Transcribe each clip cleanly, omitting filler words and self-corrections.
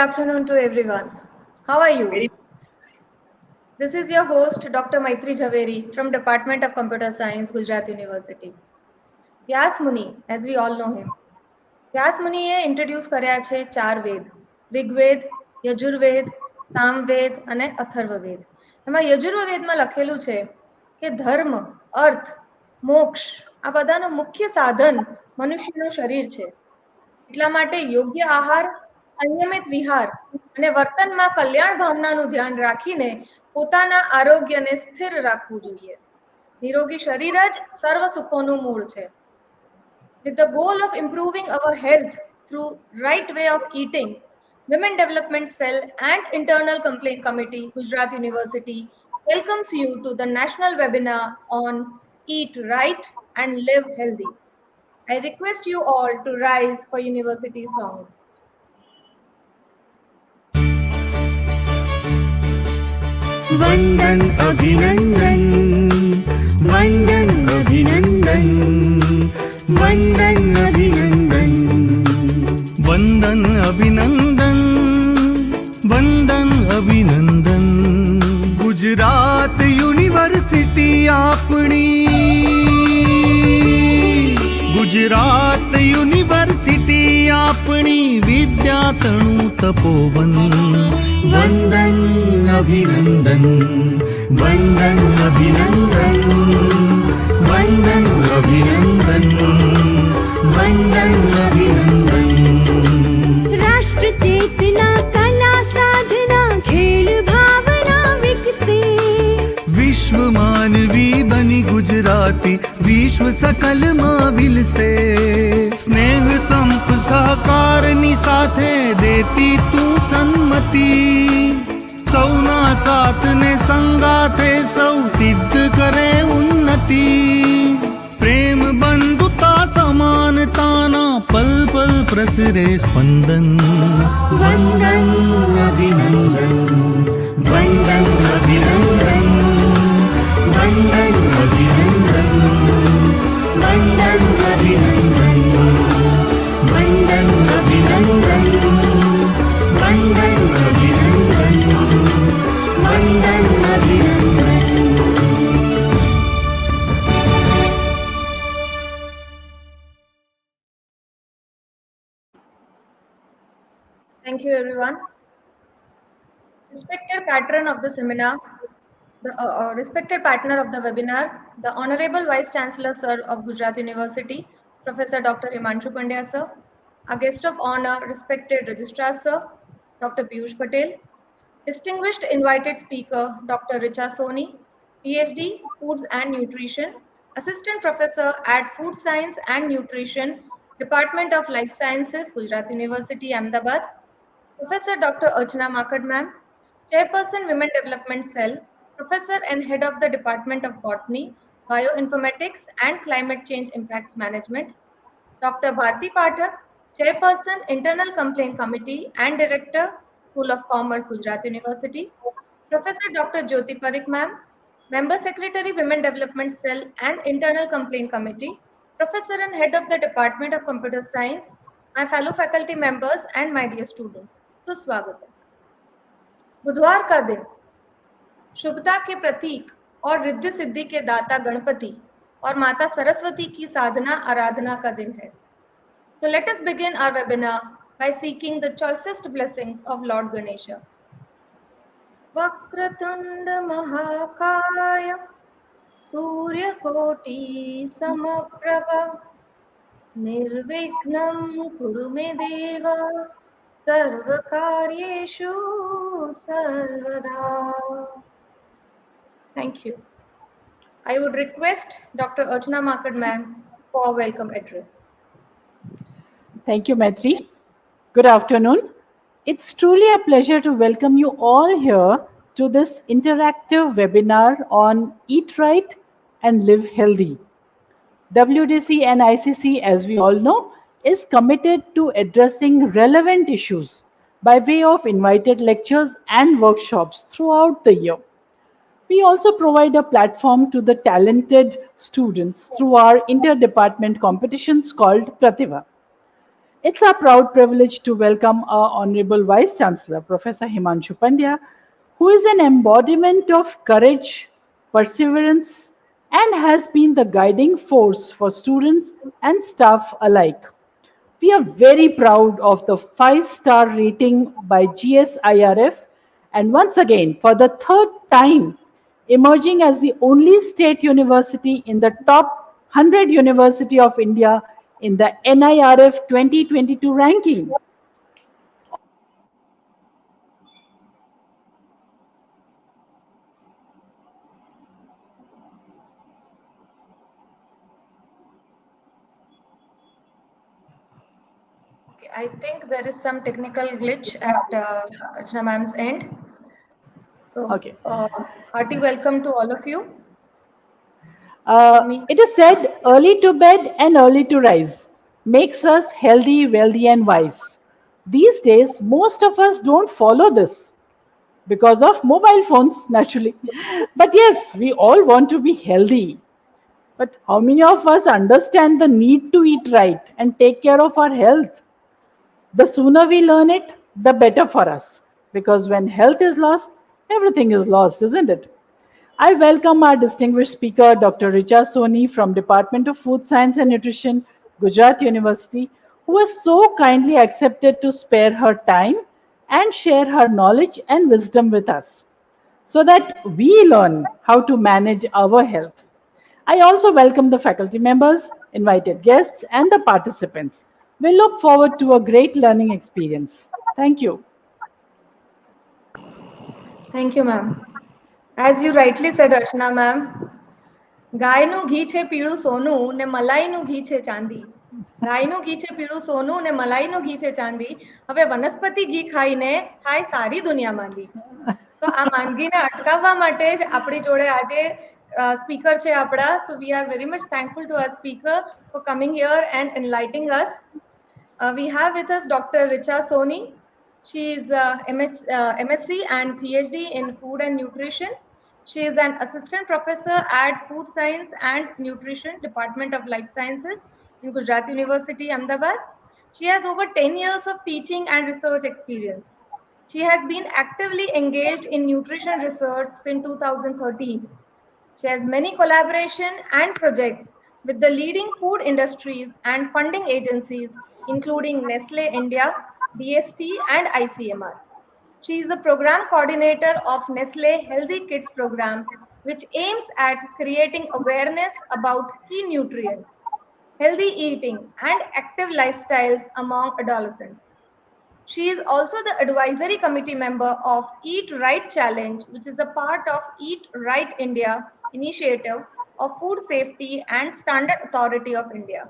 afternoon to everyone. How are you? Very This is your host, Dr. Maitri Jhaveri from Department of Computer Science, Gujarat University. વ્યાસ મુનિ, as we all know him. વ્યાસ મુનિએ introduce કર્યા છે ચાર વેદ: ઋગ્વેદ, યજુર્વેદ, સામવેદ અને અથર્વવેદ. એમાં યજુર્વેદમાં લખેલું છે કે ધર્મ, અર્થ, મોક્ષ આ બધાનું મુખ્ય સાધન મનુષ્યનું શરીર છે. એટલા માટે યોગ્ય આહાર, સંયમિત વિહાર અને વર્તનમાં કલ્યાણ ભાવનાનું ધ્યાન રાખીને પોતાના આરોગ્યને સ્થિર રાખવું જોઈએ. નિરોગી શરીર જ સર્વ સુખોનું મૂળ છે. With the goal of improving our health through right way of eating, Women Development Cell and Internal Complaint Committee, Gujarat University welcomes you to the national webinar on Eat Right and Live Healthy. I request you all to rise for University song. वंदन अभिनंदन वंदन अभिनंदन वंदन अभिनंदन वंदन अभिनंदन वंदन अभिनंदन गुजरात यूनिवर्सिटी आपणी गुजरात यूनिवर्सिटी आपणी विद्यातणु तपोवन वंदन अभिनंदन वंदन अभिनंदन वंदन अभिनंदन वंदन अभिनंदन राष्ट्र चेतना कला साधना खेल भावना विकसे विश्व मानवी बनी गुजराती विश्व सकल માં વિલસે સ્નેહ સંપ સહકારની સાથે દેતી તું સન્મતિ સૌના સાથને સંગાથે સૌ સિદ્ધ કરે ઉન્નતિ પ્રેમ બંધુતા સમાનતાના પલ પલ પ્રસરે સ્પંદન વંદન અભિનંદન વંદન અભિનંદન वंदन अभिनंदन वंदन अभिनंदन वंदन अभिनंदन वंदन अभिनंदन वंदन अभिनंदन Thank you, everyone. Respected patron of the seminar, the respected partner of the webinar, the Honorable Vice Chancellor Sir of Gujarat University, Professor Dr. Himanshu Pandya Sir, our guest of honor, respected Registrar Sir, Dr. Piyush Patel, distinguished invited speaker, Dr. Richa Soni, PhD, Foods and Nutrition, Assistant Professor at Food Science and Nutrition, Department of Life Sciences, Gujarat University, Ahmedabad, Professor Dr. Archana Makad Ma'am, Chairperson Women Development Cell, Professor and Head of the Department of Botany, Bioinformatics and Climate Change Impacts Management, Dr. Bharti Pathak, Chairperson Internal Complaint Committee and Director, School of Commerce, Gujarat University, Professor Dr. Jyoti Parikh Ma'am, Member Secretary Women Development Cell and Internal Complaint Committee, Professor and Head of the Department of Computer Science, my fellow faculty members and my dear students. सुस्वागत है. बुधवार का दिन शुभता के प्रतीक और रिद्धि सिद्धि के दाता गणपति और माता सरस्वती की साधना आराधना का दिन है. So let us begin our webinar by seeking the choicest blessings of Lord Ganesha. Vakratunda Mahakaya Surya Koti Samaprabha Nirvignam Kuru Me Deva Sarvakaryeshu Sarvada. Thank you. I would request Dr. Archana Makad Ma'am for a welcome address. Thank you, Maitri. Good afternoon. It's truly a pleasure to welcome you all here to this interactive webinar on Eat Right and Live Healthy. WDC and ICC, as we all know, is committed to addressing relevant issues by way of invited lectures and workshops throughout the year. We also provide a platform to the talented students through our interdepartment competitions called Pratibha. It's our proud privilege to welcome our Honorable Vice Chancellor, Professor Himanshu Pandya, who is an embodiment of courage, perseverance, and has been the guiding force for students and staff alike. We are very proud of the 5-star rating by GSIRF, and once again, for the third time, emerging as the only state university in the top 100 University of India in the NIRF 2022 ranking. Okay, I think there is some technical glitch at Archana ma'am's end. So, Okay. hearty welcome to all of you. Me, It is said early to bed and early to rise makes us healthy, wealthy, and wise. These days, most of us don't follow this because of mobile phones, naturally. But yes, we all want to be healthy. But how many of us understand the need to eat right and take care of our health? The sooner we learn it, the better for us. Because when health is lost, everything is lost, isn't it? I welcome our distinguished speaker, Dr. Richa Soni from Department of Food Science and Nutrition, Gujarat University, who has so kindly accepted to spare her time and share her knowledge and wisdom with us so that we learn how to manage our health. I also welcome the faculty members, invited guests, and the participants. We look forward to a great learning experience. Thank you. thank you, ma'am. As you rightly said, Archana ma'am, ગાયનું ઘી છે પીળું સોનું ને મલાઈનું ઘી છે ચાંદી. ગાયનું ઘી છે પીળું સોનું ને મલાઈનું ઘી છે ચાંદી. હવે વનસ્પતિ ઘી ખાઈને થાય સારી દુનિયા માંદી. તો આ માંદગીને અટકાવવા માટે જ આપણી જોડે આજે સ્પીકર છે આપણા. So we are very much thankful to our speaker for coming here and enlightening us. We have with us Dr. Richa Soni. She is MSc and PhD in Food and Nutrition. She is an assistant professor at Food Science and Nutrition Department of Life Sciences in Gujarat University, Ahmedabad. She has over 10 years of teaching and research experience. She has been actively engaged in nutrition research since 2013. She has many collaboration and projects with the leading food industries and funding agencies, including Nestle India, DST, and ICMR. She is the program coordinator of Nestle Healthy Kids program, which aims at creating awareness about key nutrients, healthy eating, and active lifestyles among adolescents. She is also the advisory committee member of Eat Right Challenge, which is a part of Eat Right India initiative of Food Safety and Standard Authority of India.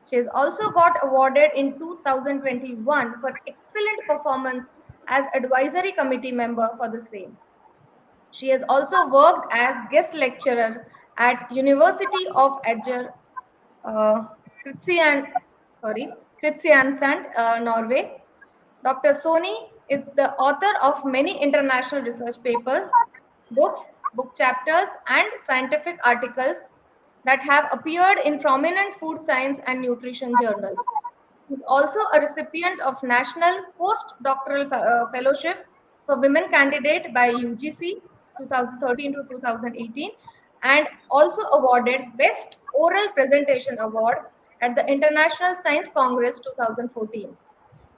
She has also got awarded in 2021 for excellent performance as advisory committee member for the same. She has also worked as guest lecturer at University of Agder, uh, Kristian, Kristiansand, Norway. Dr. Soni is the author of many international research papers, books, book chapters, and scientific articles that have appeared in prominent food science and nutrition journals. He is also a recipient of National Postdoctoral Fellowship for Women Candidate by UGC 2013 to 2018 and also awarded Best Oral Presentation Award at the International Science Congress 2014.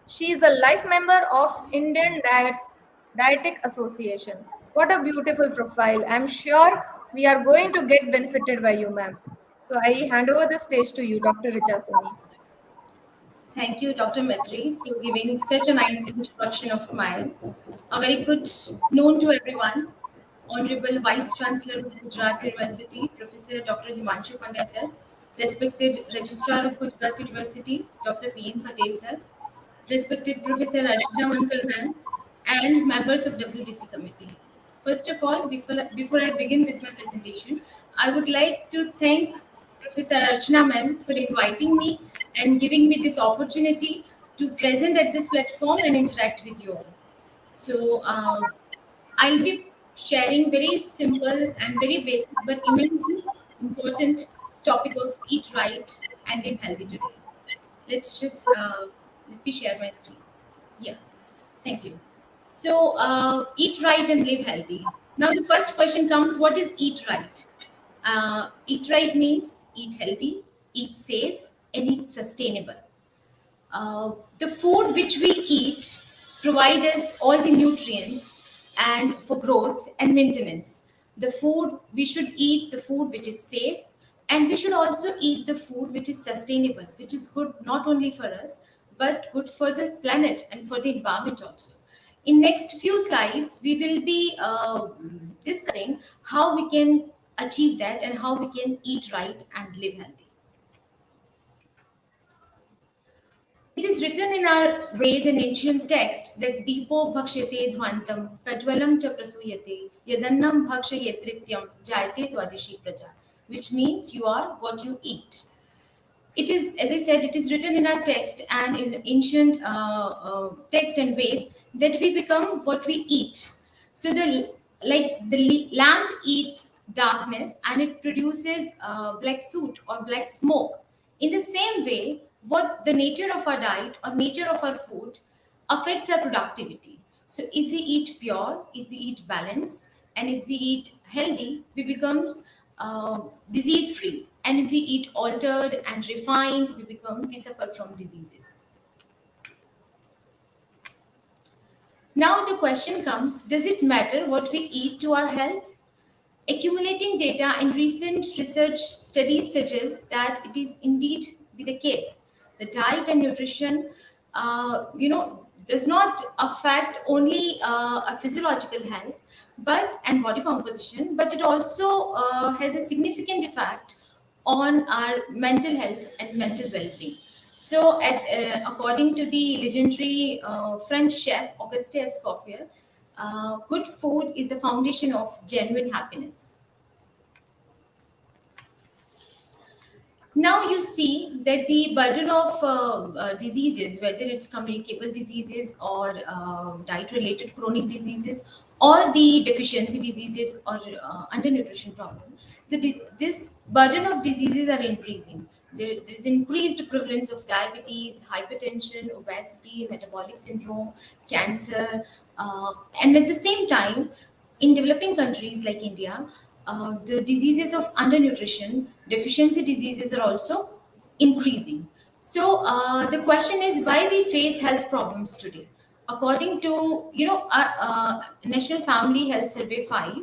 She is a life member of Indian Dietetic Association. What a beautiful profile. I'm sure we are going to get benefited by you, ma'am. So I hand over the stage to you, Dr. Richa Soni. Thank you, Dr. Mitri, for giving such a nice introduction of mine. A very good noon to everyone. Honorable Vice Chancellor of Gujarat University, Professor Dr. Himanshu Pandya sir, respected Registrar of Gujarat University, Dr. P.M. Patel sir, respected Professor Arshita Mankar ma'am, and members of WDC committee. First of all, before I begin with my presentation, I would like to thank Professor Archana ma'am for inviting me and giving me this opportunity to present at this platform and interact with you all. So I'll be sharing very simple and very basic but immensely important topic of eat right and live healthy today. Let's just Let me share my screen. Yeah, thank you. So, eat right and live healthy. Now, the first question comes, what is eat right? Eat right means eat healthy, eat safe, and eat sustainable. The food which we eat provide us all the nutrients and for growth and maintenance. The food we should eat, the food which is safe, and we should also eat the food which is sustainable, which is good not only for us but good for the planet and for the environment also. In next few slides, we will be discussing how we can achieve that and how we can eat right and live healthy. It is written in our Ved and ancient text that Deepo bhakshyate dhvantam, pajwalam cha prasuyate, yadannam bhakshayetриtyam, jayate tvadishi praja, which means you are what you eat. It is, as I said, it is written in our text and in ancient text and Ved that we become what we eat. So the lamp eats darkness and it produces black soot or black smoke. In the same way, what the nature of our diet or nature of our food affects our productivity. So if we eat pure, if we eat balanced, and if we eat healthy, we become disease free. And if we eat altered and refined, we suffer from diseases. Now the question comes, does it matter what we eat to our health? Accumulating data and recent research studies suggest that it is indeed be the case. The diet and nutrition, does not affect only a physiological health, and body composition, but it also has a significant effect on our mental health and mental well-being. So, according to the legendary French chef Auguste Escoffier, good food is the foundation of genuine happiness. Now you see that the burden of diseases, whether it's communicable diseases or diet-related chronic diseases or the deficiency diseases or undernutrition problem, this burden of diseases are increasing. There's increased prevalence of diabetes, hypertension, obesity, metabolic syndrome, cancer, and at the same time, in developing countries like India, the diseases of undernutrition, deficiency diseases are also increasing. So the question is why we face health problems today. According to our National Family Health Survey 5,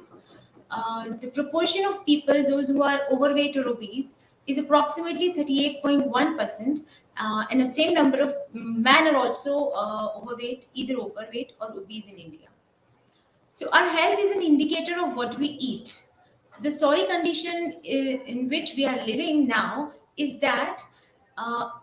the proportion of people those who are overweight or obese is approximately 38.1%, and the same number of men are also either overweight or obese in India. So our health is an indicator of what we eat. The sorry condition in which we are living now is that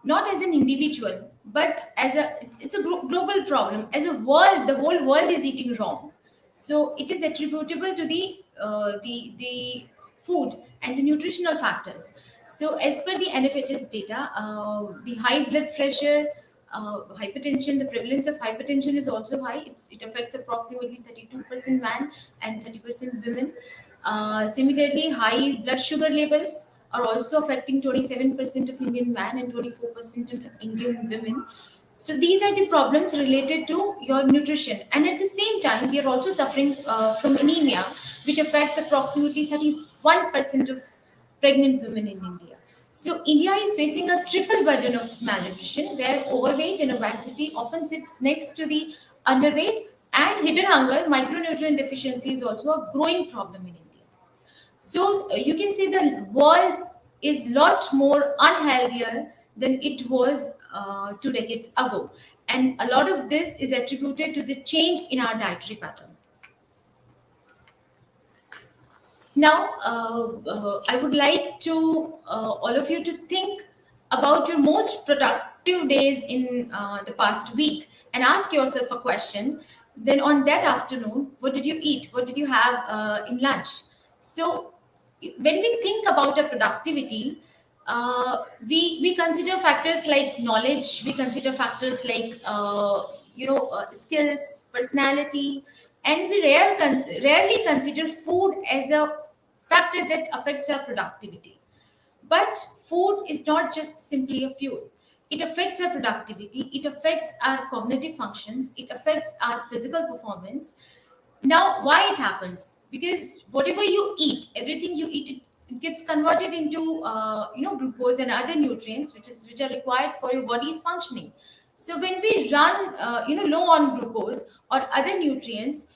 not as an individual, but it's a global problem. As a world, the whole world is eating wrong. So it is attributable to the food and the nutritional factors. So as per the NFHS data, the high blood pressure, hypertension, the prevalence of hypertension is also high. It affects approximately 32% men and 30% women. Similarly, high blood sugar levels are also affecting 27% of Indian men and 24% of Indian women. So these are the problems related to your nutrition. And at the same time, we are also suffering from anemia, which affects approximately 31% of pregnant women in India. So India is facing a triple burden of malnutrition, where overweight and obesity often sits next to the underweight, and hidden hunger, micronutrient deficiency is also a growing problem in India. So you can say the world is lot more unhealthier than it was 2 decades ago, and a lot of this is attributed to the change in our dietary pattern. Now, I would like to all of you to think about your most productive days in the past week and ask yourself a question. Then, on that afternoon, what did you eat? What did you have in lunch? So, when we think about our productivity, we consider factors like knowledge, we consider factors like skills, personality, and we rarely consider food as a factor that affects our productivity. But food is not just simply a fuel. it affects our productivity, it affects our cognitive functions, it affects our physical performance. Now, why it happens? Because whatever you eat, everything you eat, it gets converted into glucose and other nutrients, which are required for your body's functioning. So when we run low on glucose or other nutrients,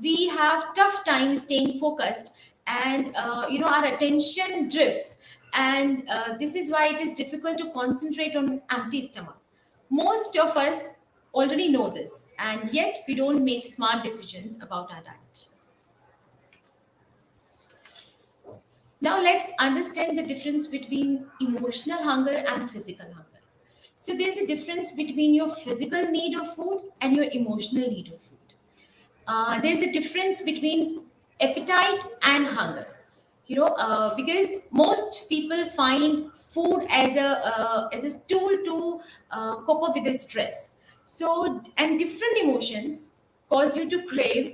we have tough time staying focused, and our attention drifts, and this is why it is difficult to concentrate on empty stomach. Most of us already know this, and yet we don't make smart decisions about our diet. Now let's understand the difference between emotional hunger and physical hunger. So there's a difference between your physical need of food and your emotional need of food. There's a difference between appetite and hunger. Because most people find food as a tool to cope up with the stress. So, and different emotions cause you to crave,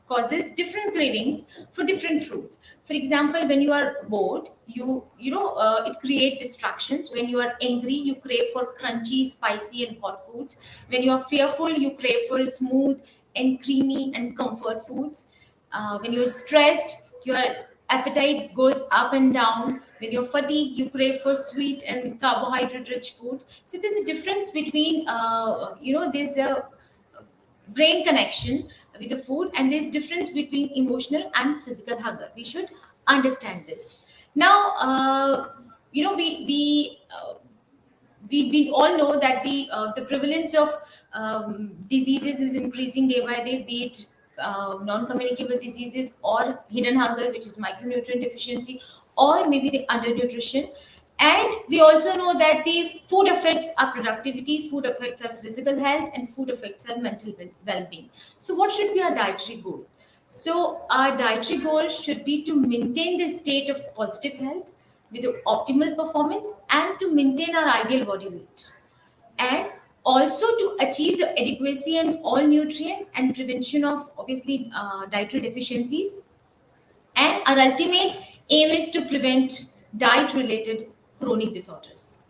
causes different cravings for different fruits. For example, when you are bored, it creates distractions. When you are angry, you crave for crunchy, spicy, and hot foods. When you are fearful, you crave for smooth and creamy and comfort foods. When you're stressed, your appetite goes up and down. When you're fatigued, you crave for sweet and carbohydrate rich food. So there's a difference between there's a brain connection with the food, and there's difference between emotional and physical hunger. We should understand this. Now we all know that the prevalence of diseases is increasing day by day, be it non-communicable diseases or hidden hunger, which is micronutrient deficiency, or maybe the undernutrition. And we also know that the food affects our productivity, food affects our physical health, and food affects our mental well-being. So what should be our dietary goal? So our dietary goal should be to maintain the state of positive health with optimal performance, and to maintain our ideal body weight, and also to achieve the adequacy and all nutrients and prevention of obviously dietary deficiencies. And our ultimate aim is to prevent diet related chronic disorders.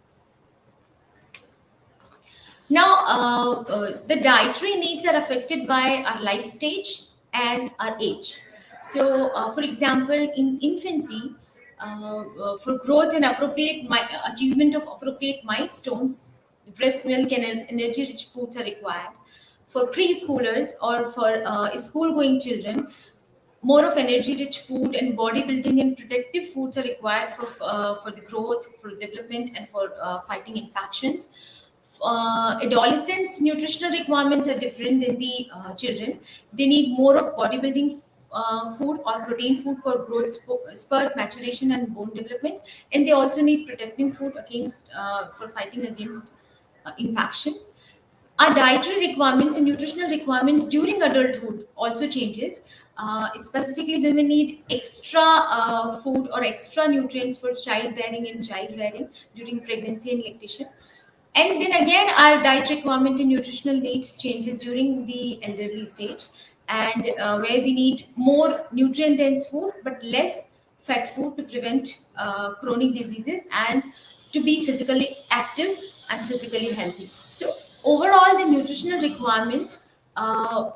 Now the dietary needs are affected by our life stage and our age. So for example, in infancy, for growth and achievement of appropriate milestones, breast milk and energy rich foods are required. For preschoolers or for school going children, more of energy rich food and bodybuilding and protective foods are required for the growth, for development, and for fighting infections. Adolescents nutritional requirements are different than the children. They need more of bodybuilding food or protein food for growth spurt, maturation, and bone development, and they also need protecting food against for fighting against infections. Our dietary requirements and nutritional requirements during adulthood also changes. Specifically, women need extra food or extra nutrients for childbearing and childbearing during pregnancy and lactation. And then again, our diet requirement and nutritional needs changes during the elderly stage, and where we need more nutrient dense food but less fat food to prevent chronic diseases and to be physically active and physically healthy. So overall, the nutritional requirement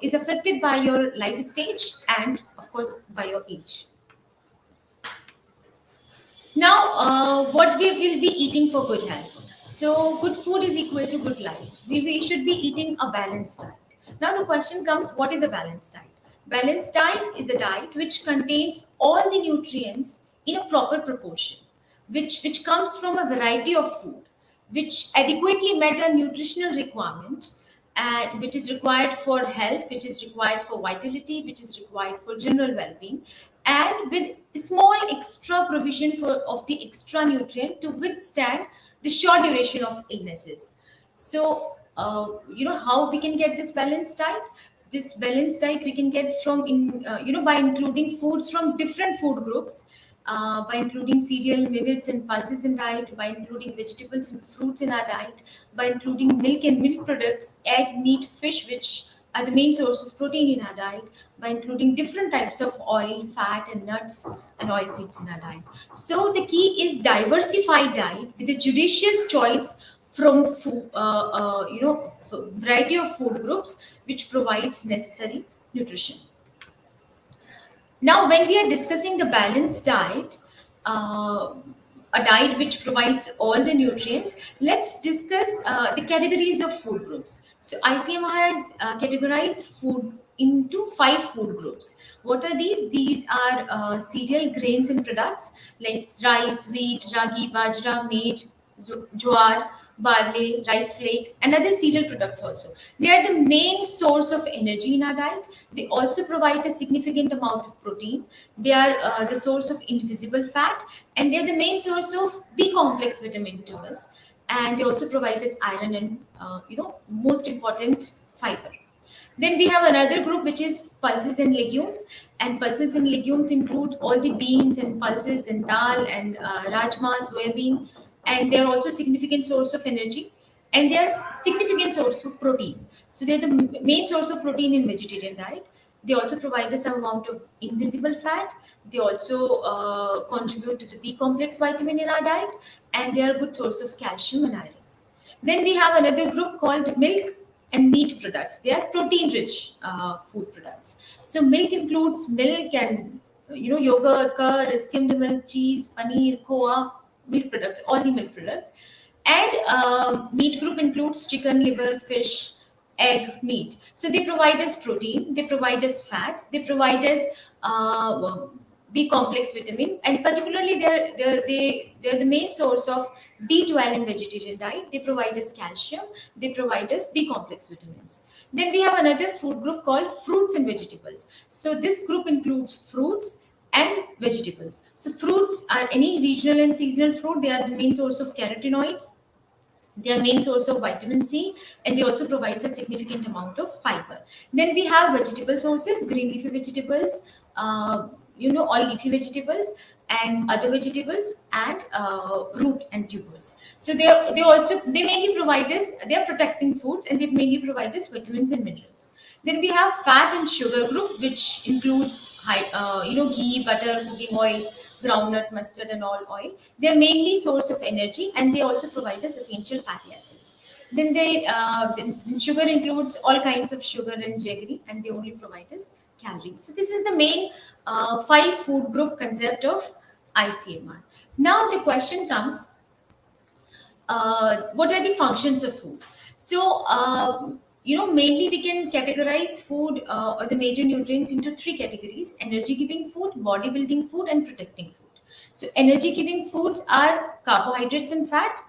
is affected by your life stage and of course by your age. Now, what we will be eating for good health. So, good food is equal to good life. We should be eating a balanced diet. Now, the question comes, what is a balanced diet? Balanced diet is a diet which contains all the nutrients in a proper proportion, which comes from a variety of food, which adequately met a nutritional requirement, and which is required for health, which is required for vitality, which is required for general well-being, and with small extra provision of the extra nutrient to withstand the short duration of illnesses. So how we can get this balanced diet? This balanced diet we can get from by including foods from different food groups, by including cereal, millets, and pulses in diet, by including vegetables and fruits in our diet, by including milk and milk products, egg, meat, fish, which are the main source of protein in our diet by including different types of oil, fat, and nuts and oil seeds in our diet. So the key is diversified diet with a judicious choice from variety of food groups which provides necessary nutrition. Now, when we are discussing the balanced diet, uh, a diet which provides all the nutrients, let's discuss the categories of food groups. So, ICMR has categorized food into 5 food groups. What are these? These are cereal, grains, and products like rice, wheat, ragi, bajra, maize, jowar, barley, rice flakes, and other cereal products also. They are the main source of energy in our diet. They also provide a significant amount of protein. They are the source of invisible fat, and they're the main source of B complex vitamin to us. And they also provide us iron and most important, fiber. Then we have another group which is pulses and legumes, and pulses and legumes includes all the beans and pulses and dal and rajma, soybean, and they are also significant source of energy, and they are significant source of protein. So they are the main source of protein in vegetarian diet. They also provide us some amount of invisible fat. They also contribute to the B complex vitamin in our diet, and they are a good source of calcium and iron. Then we have another group called milk and meat products. They are protein-rich food products. So milk includes milk and yogurt, curd, skimmed milk, cheese, paneer, koa, milk products, all the milk products. And meat group includes chicken, liver, fish, egg, meat. So they provide us protein, they provide us fat, they provide us B complex vitamin, and particularly they're the main source of B12 in vegetarian diet. They provide us calcium, they provide us B complex vitamins. Then we have another food group called fruits and vegetables. So this group includes fruits and vegetables. So fruits are any regional and seasonal fruit. They are the main source of carotenoids, they are main source of vitamin C, and they also provide a significant amount of fiber. Then we have vegetable sources, green leafy vegetables, all leafy vegetables and other vegetables, and root and tubers. So they mainly provide us, they are protecting foods, and they mainly provide us vitamins and minerals. Then we have fat and sugar group, which includes ghee, butter, cooking oils, groundnut, mustard, and all oil. They are mainly source of energy, and they also provide us essential fatty acids. Then sugar includes all kinds of sugar and jaggery, and they only provide us calories. So this is the main 5 food group concept of ICMR. Now the question comes, what are the functions of food? So mainly we can categorize food or the major nutrients into 3 categories: energy giving food, bodybuilding food, and protecting food. So energy giving foods are carbohydrates and fat.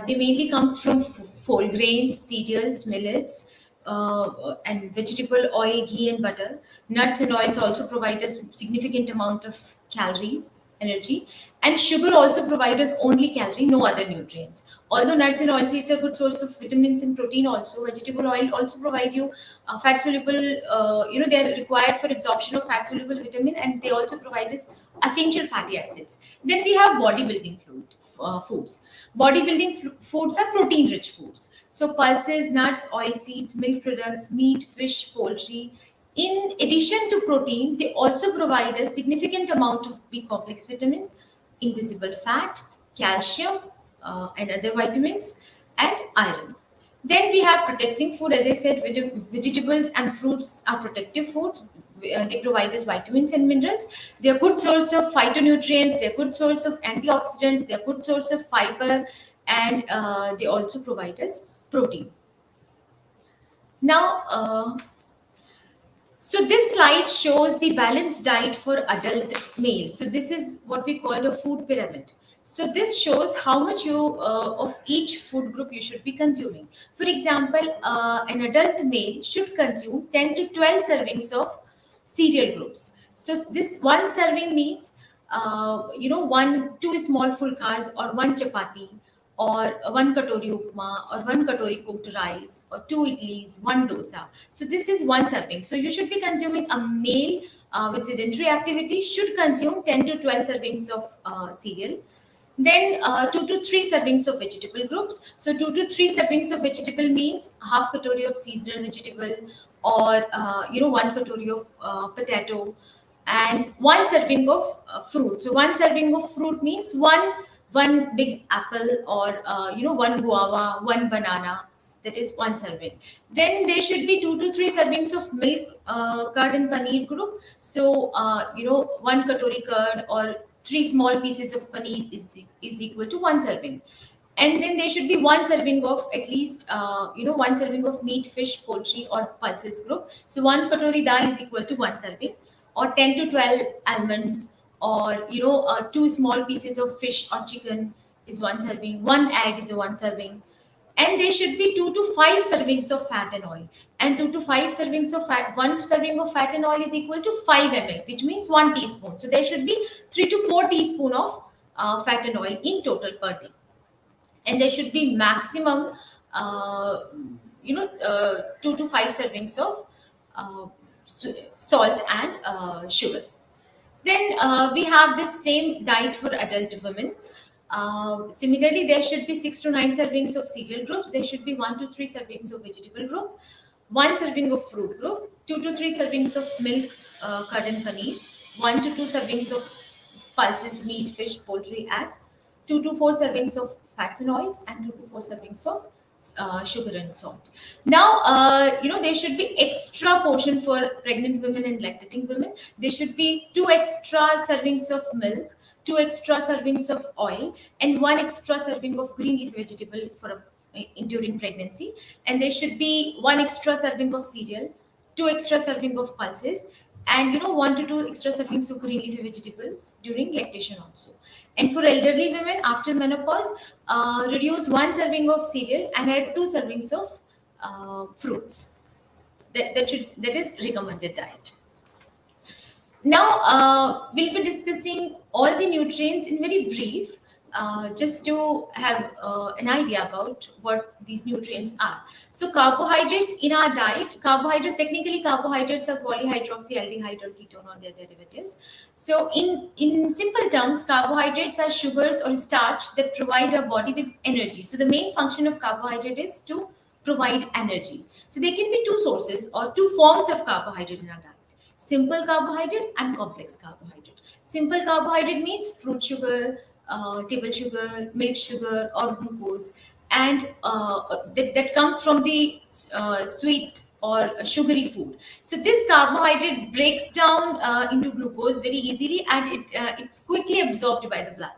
They mainly comes from whole grains, cereals, millets, and vegetable oil, ghee, and butter. Nuts and oils also provide us significant amount of calories, energy, and sugar also provides us only calorie, no other nutrients. Although nuts and oilseeds are good source of vitamins and protein, also vegetable oil also provide you fat soluble. They are required for absorption of fat soluble vitamin, and they also provide us essential fatty acids. Then we have bodybuilding foods. Bodybuilding foods are protein rich foods. So pulses, nuts, oil seeds, milk products, meat, fish, poultry. In addition to protein, they also provide a significant amount of B complex vitamins, invisible fat, calcium, and other vitamins, and iron. Then we have protecting food. As I said, vegetables and fruits are protective foods. They provide us vitamins and minerals. They are good source of phytonutrients. They are good source of antioxidants. They are good source of fiber, and they also provide us protein. Now, so this slide shows the balanced diet for adult males. So this is what we call the food pyramid. So this shows how much of each food group you should be consuming. For example, an adult male should consume 10 to 12 servings of cereal groups. So this one serving means, 2 small fulkas or 1 chapati, or 1 katori upma, or 1 katori cooked rice, or 2 idlis, 1 dosa. So this is one serving. So you should be consuming, a male with sedentary activity should consume 10 to 12 servings of cereal. Then 2 to 3 servings of vegetable groups. So 2 to 3 servings of vegetable means half katori of seasonal vegetable, or 1 katori of potato, and 1 serving of fruit. So 1 serving of fruit means one big apple, or 1 guava, 1 banana. That is 1 serving. Then there should be 2 to 3 servings of milk, curd and paneer group. So 1 katori curd or 3 small pieces of paneer is equal to 1 serving. And then there should be 1 serving of at least 1 serving of meat, fish, poultry or pulses group. So 1 katori dal is equal to 1 serving, or 10 to 12 almonds, or 2 small pieces of fish or chicken is 1 serving. 1 egg is a 1 serving. And there should be 2 to 5 servings of fat and oil. And 2 to 5 servings of fat, 1 serving of fat and oil is equal to 5 ml, which means 1 teaspoon. So there should be 3 to 4 teaspoon of fat and oil in total per day. And there should be maximum 2 to 5 servings of salt and sugar. Then we have this same diet for adult women. Similarly, there should be 6 to 9 servings of cereal groups. There should be 1 to 3 servings of vegetable group, 1 serving of fruit group, 2 to 3 servings of milk, curd and paneer, 1 to 2 servings of pulses, meat, fish, poultry, and 2 to 4 servings of fats and oils, and 2 to 4 servings of sugar and salt. Now, there should be extra portion for pregnant women and lactating women. There should be 2 extra servings of milk, 2 extra servings of oil, and 1 extra serving of green leaf vegetable during pregnancy. And there should be 1 extra serving of cereal, 2 extra serving of pulses, and 1 to 2 extra servings of green leafy vegetables during lactation also. And for elderly women after menopause, reduce 1 serving of cereal and add 2 servings of fruits. That is recommended diet. Now we'll be discussing all the nutrients in very brief, just to have an idea about what these nutrients are. So carbohydrates in our diet, technically carbohydrates are polyhydroxyaldehyde or ketone or their derivatives. So in simple terms, carbohydrates are sugars or starch that provide our body with energy. So the main function of carbohydrate is to provide energy. So there can be 2 sources or 2 forms of carbohydrate in our diet: simple carbohydrate and complex carbohydrate. Simple carbohydrate means fruit sugar, table sugar, milk sugar, or glucose, and that comes from the sweet or sugary food. So this carbohydrate breaks down into glucose very easily, and it's quickly absorbed by the blood.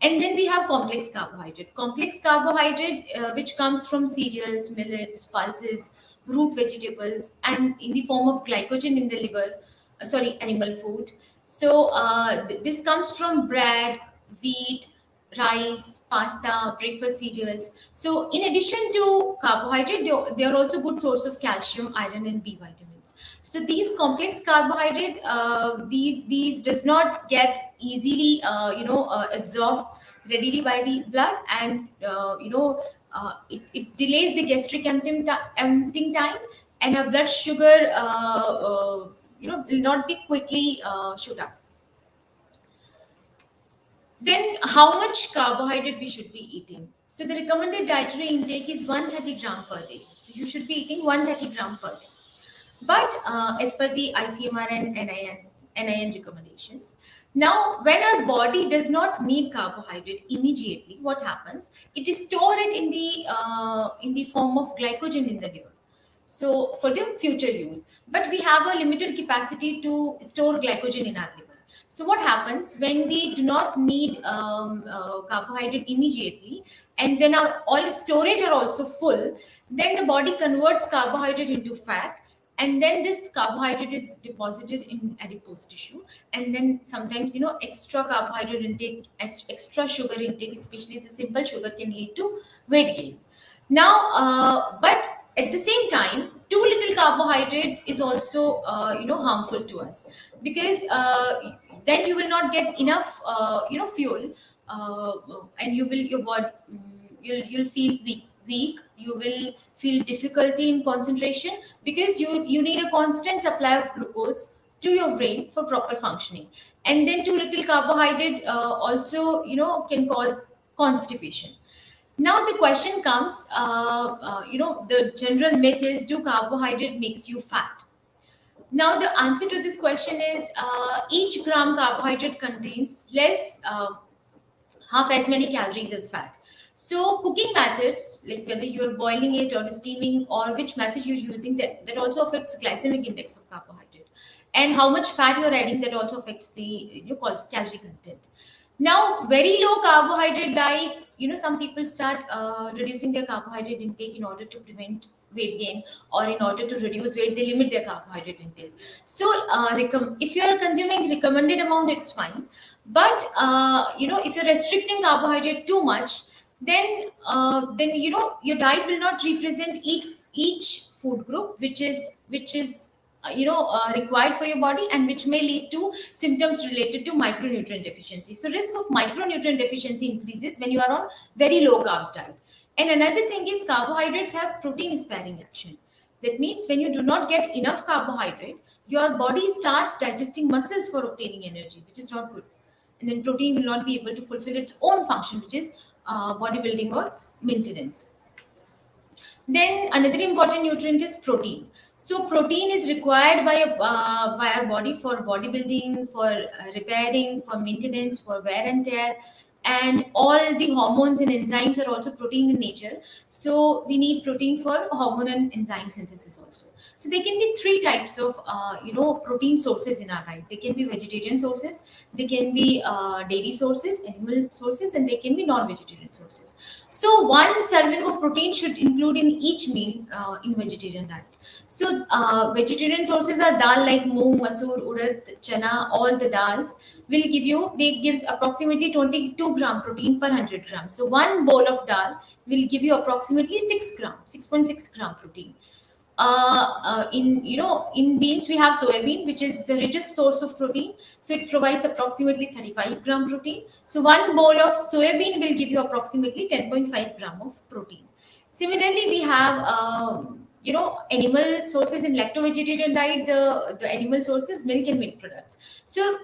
And then we have complex carbohydrate. Complex carbohydrate, which comes from cereals, millets, pulses, root vegetables, and in the form of glycogen in the liver, animal food. So this comes from bread, wheat, rice, pasta, breakfast cereals. So in addition to carbohydrate, they are also good source of calcium, iron, and B vitamins. So these complex carbohydrate, these does not get easily absorbed readily by the blood, and it delays the gastric emptying time, and our blood sugar will not be quickly shoot up. Then how much carbohydrate we should be eating? So the recommended dietary intake is 130 gram per day. So you should be eating 130 gram per day. But as per the ICMR and NIN recommendations, now when our body does not need carbohydrate immediately, what happens? It is stored it in the form of glycogen in the liver. So for the future use, but we have a limited capacity to store glycogen in our liver. So what happens when we do not need carbohydrate immediately, and when all storage are also full, then the body converts carbohydrate into fat, and then this carbohydrate is deposited in adipose tissue, and then sometimes extra carbohydrate intake, extra sugar intake, especially the simple sugar, can lead to weight gain. Now, but at the same time, too little carbohydrate is also harmful to us, because then you will not get enough fuel, and you'll feel weak. You will feel difficulty in concentration, because you need a constant supply of glucose to your brain for proper functioning. And then too little carbohydrate also can cause constipation. Now the question comes, the general myth is, do carbohydrate makes you fat? Now the answer to this question is, each gram carbohydrate contains less, half as many calories as fat. So cooking methods, like whether you're boiling it or steaming or which method you're using, that also affects glycemic index of carbohydrate. And how much fat you're adding, that also affects the calorie content. Now, very low carbohydrate diets, some people start reducing their carbohydrate intake in order to prevent weight gain, or in order to reduce weight, they limit their carbohydrate intake. So, if you are consuming recommended amount, it's fine. But if you're restricting carbohydrate too much, then your diet will not represent each food group which is required for your body, and which may lead to symptoms related to micronutrient deficiency. So risk of micronutrient deficiency increases when you are on very low carbs diet. And another thing is, carbohydrates have protein sparing action. That means when you do not get enough carbohydrate, your body starts digesting muscles for obtaining energy, which is not good. And then protein will not be able to fulfill its own function, which is bodybuilding or maintenance. Then another important nutrient is protein. So protein is required by our body for bodybuilding, for repairing, for maintenance, for wear and tear, and all the hormones and enzymes are also protein in nature. So we need protein for hormone and enzyme synthesis also. So there can be three types of protein sources in our diet. They can be vegetarian sources, they can be dairy sources, animal sources, and they can be non-vegetarian sources. So one serving of protein should include in each meal in vegetarian diet. So vegetarian sources are dal like moong, masoor, urad, chana, all the dals will give you, they gives approximately 22 gram protein per 100 grams. So one bowl of dal will give you approximately 6.6 gram protein. In beans we have soybean, which is the richest source of protein, so it provides approximately 35 gram protein. So one bowl of soybean will give you approximately 10.5 gram of protein. Similarly, we have animal sources in lacto-vegetarian diet. The animal sources, milk and milk products. So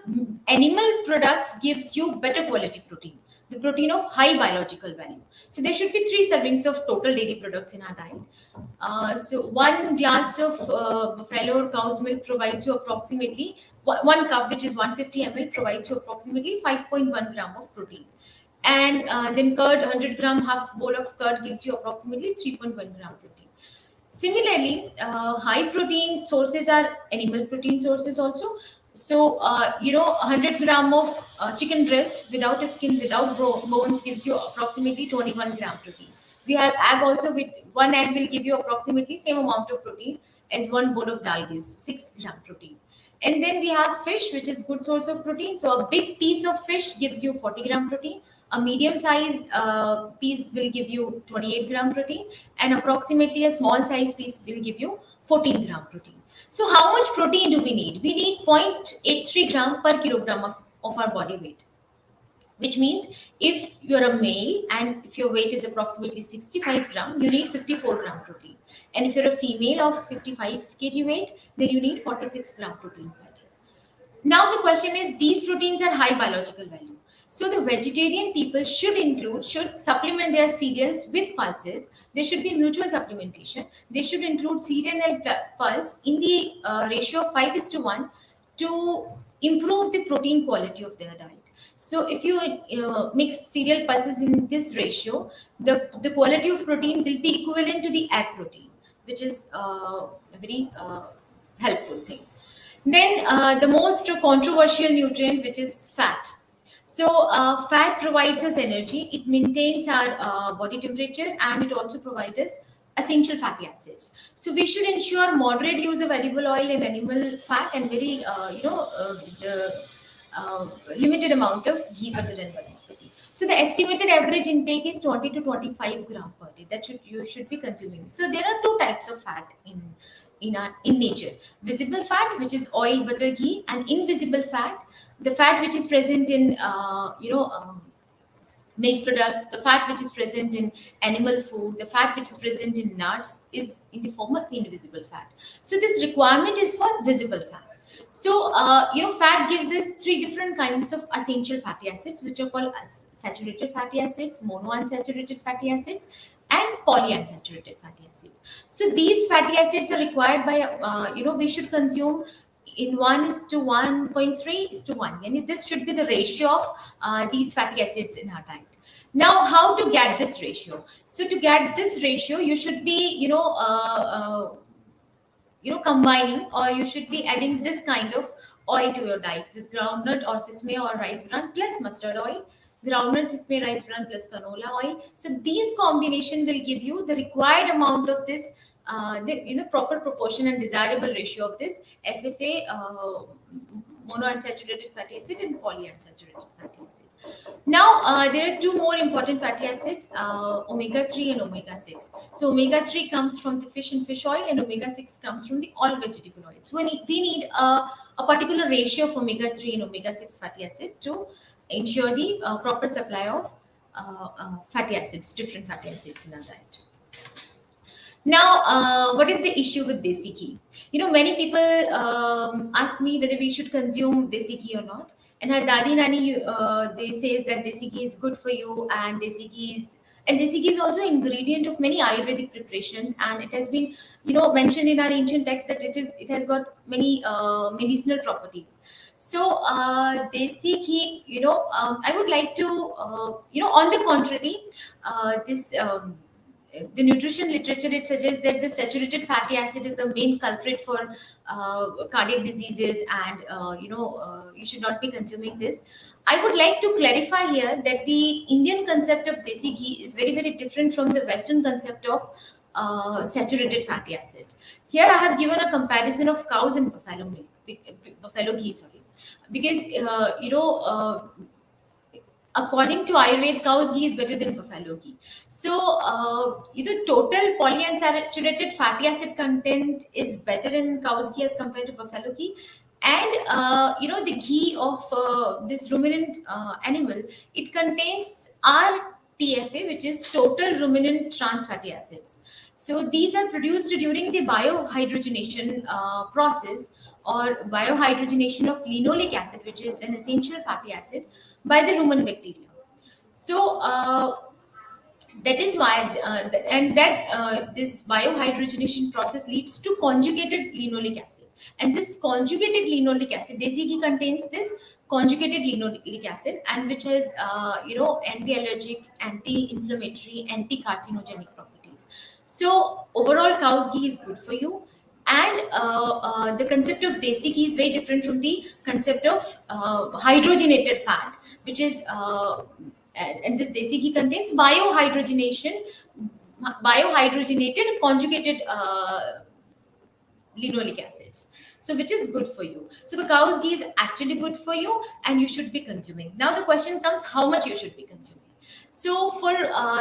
animal products gives you better quality protein, the protein of high biological value. So there should be 3 servings of total dairy products in our diet. So one glass of buffalo or cow's milk provides you approximately 1 cup, which is 150 ml, provides you approximately 5.1 gram of protein. And then curd, 100 gram, half bowl of curd gives you approximately 3.1 gram protein. Similarly, high protein sources are animal protein sources also. So, 100 gram of chicken breast without a skin, without bones, gives you approximately 21 gram protein. We have egg also. With one egg will give you approximately same amount of protein as one bowl of dal gives, 6 gram protein. And then we have fish, which is good source of protein. So a big piece of fish gives you 40 gram protein. A medium size piece will give you 28 gram protein, and approximately a small size piece will give you 14 gram protein. So how much protein do we need? We need 0.83 gram per kilogram of our body weight, which means if you're a male and if your weight is approximately 65 gram, you need 54 gram protein. And if you're a female of 55 kg weight, then you need 46 gram protein per day. Now the question is, these proteins are high biological value. So the vegetarian people should supplement their cereals with pulses. There should be mutual supplementation. They should include cereal and pulse in the ratio of 5:1 to improve the protein quality of their diet. So if you mix cereal pulses in this ratio, the quality of protein will be equivalent to the egg protein, which is a very helpful thing. Then the most controversial nutrient, which is fat. So fat provides us energy. It maintains our body temperature, and it also provides us essential fatty acids. So we should ensure moderate use of edible oil and animal fat, and very limited amount of ghee, butter, and vanaspati. So the estimated average intake is 20 to 25 gram per day. That you should be consuming. So there are 2 types of fat in nature: visible fat, which is oil, butter, ghee, and invisible fat, the fat which is present in milk products, the fat which is present in animal food, the fat which is present in nuts, is in the form of invisible fat. So this requirement is for visible fat. So, fat gives us three different kinds of essential fatty acids, which are called saturated fatty acids, monounsaturated fatty acids, and polyunsaturated fatty acids. So, these fatty acids are required by, we should consume in 1 is to 1.3 is to 1. And this should be the ratio of these fatty acids in our diet. Now, how to get this ratio? So, to get this ratio, you should be, combining, or you should be adding this kind of oil to your diet: this groundnut or sesame or rice bran plus mustard oil, groundnut, sesame, rice bran plus canola oil. So these combination will give you the required amount of this, the proper proportion and desirable ratio of this SFA, monounsaturated fatty acid and polyunsaturated fatty acid. Now, there are two more important fatty acids, omega-3 and omega-6. So, omega-3 comes from the fish and fish oil, and omega-6 comes from the all vegetable oils. So, we need a particular ratio of omega-3 and omega-6 fatty acid to ensure the proper supply of fatty acids, different fatty acids in our diet. Now, what is the issue with desi ghee? Many people ask me whether we should consume desi ghee or not. And her dadi nani, they says that desi ghee is good for you, and desi ghee is also ingredient of many Ayurvedic preparations, and it has been, mentioned in our ancient text that it has got many medicinal properties. So, desi ghee, I would like to, on the contrary, this. The nutrition literature, it suggests that the saturated fatty acid is the main culprit for cardiac diseases, and you should not be consuming this. I would like to clarify here that the Indian concept of desi ghee is very, very different from the Western concept of saturated fatty acid. Here I have given a comparison of cows and buffalo ghee, sorry, because according to Ayurveda, cow's ghee is better than buffalo ghee. So, total polyunsaturated fatty acid content is better in cow's ghee as compared to buffalo ghee. And, the ghee of this ruminant animal, it contains RTFA, which is total ruminant trans fatty acids. So, these are produced during the biohydrogenation process, or biohydrogenation of linoleic acid, which is an essential fatty acid, by the rumen bacteria. So that is why, this biohydrogenation process leads to conjugated linoleic acid, and this conjugated linoleic acid, desi ghee contains this conjugated linoleic acid, and which has anti-allergic, anti-inflammatory, anti-carcinogenic properties. So overall, cow's ghee is good for you. And the concept of desi ghee is very different from the concept of hydrogenated fat, which is and this desi ghee contains biohydrogenated conjugated linoleic acids, so which is good for you. So the cow's ghee is actually good for you, and you should be consuming. Now the question comes, how much you should be consuming? So for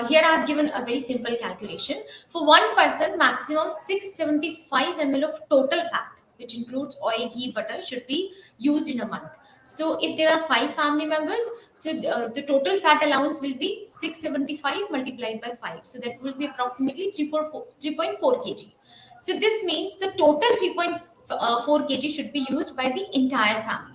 here I have given a very simple calculation. For one person, maximum 675 ml of total fat, which includes oil, ghee, butter, should be used in a month. So if there are 5 family members, so the total fat allowance will be 675 multiplied by 5. So that will be approximately 3.4 kg. So this means the total 3.4 kg should be used by the entire family.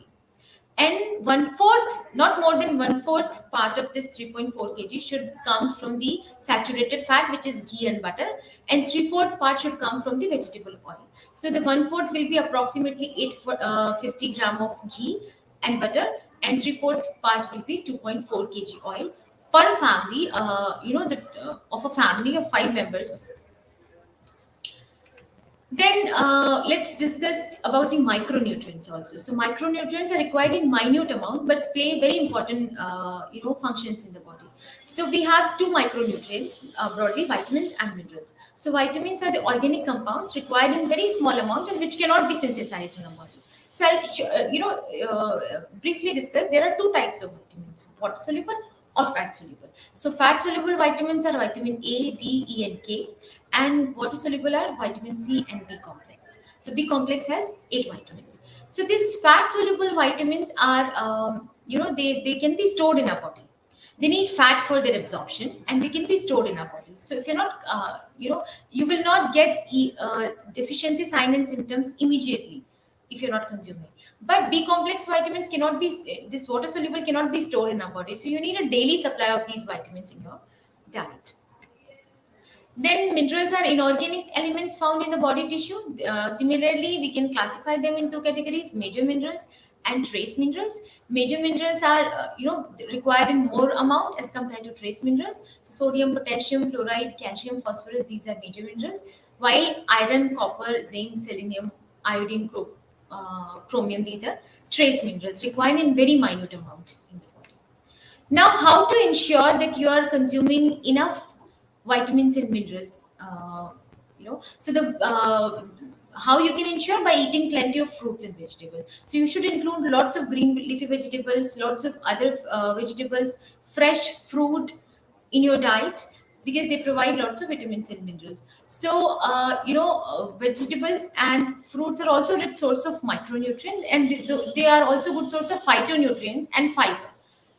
And 1/4, not more than 1/4 part of this 3.4 kg should comes from the saturated fat, which is ghee and butter, and 3/4 part should come from the vegetable oil. So the 1/4 will be approximately 850 gram of ghee and butter, and 3/4 part will be 2.4 kg oil per family. Of a family of 5 members. Then let's discuss about the micronutrients also. So micronutrients are required in minute amount, but play very important functions in the body. So we have 2 micronutrients, broadly vitamins and minerals. So vitamins are the organic compounds required in very small amount and which cannot be synthesized in our body. So I'll briefly discuss. There are 2 types of vitamins: water soluble or fat soluble. So fat soluble vitamins are vitamin A, D, E, and K, and water soluble are vitamin C and B complex. So B complex has 8 vitamins. So these fat soluble vitamins are, they can be stored in our body. They need fat for their absorption, and they can be stored in our body. So if you're not, you will not get deficiency sign and symptoms immediately. if you're not consuming. But B complex vitamins cannot be, this water soluble cannot be stored in our body. So you need a daily supply of these vitamins in your diet. Then minerals are inorganic elements found in the body tissue. Similarly, we can classify them in two categories: major minerals and trace minerals. Major minerals are required in more amount as compared to trace minerals. So sodium, potassium, fluoride, calcium, phosphorus, these are major minerals, while iron, copper, zinc, selenium, iodine, chromium, these are trace minerals required in very minute amount in the body. Now, how to ensure that you are consuming enough vitamins and minerals? So the how you can ensure by eating plenty of fruits and vegetables. So you should include lots of green leafy vegetables, lots of other vegetables, fresh fruit in your diet, because they provide lots of vitamins and minerals. So vegetables and fruits are also rich source of micronutrients, and they are also good source of phytonutrients and fiber,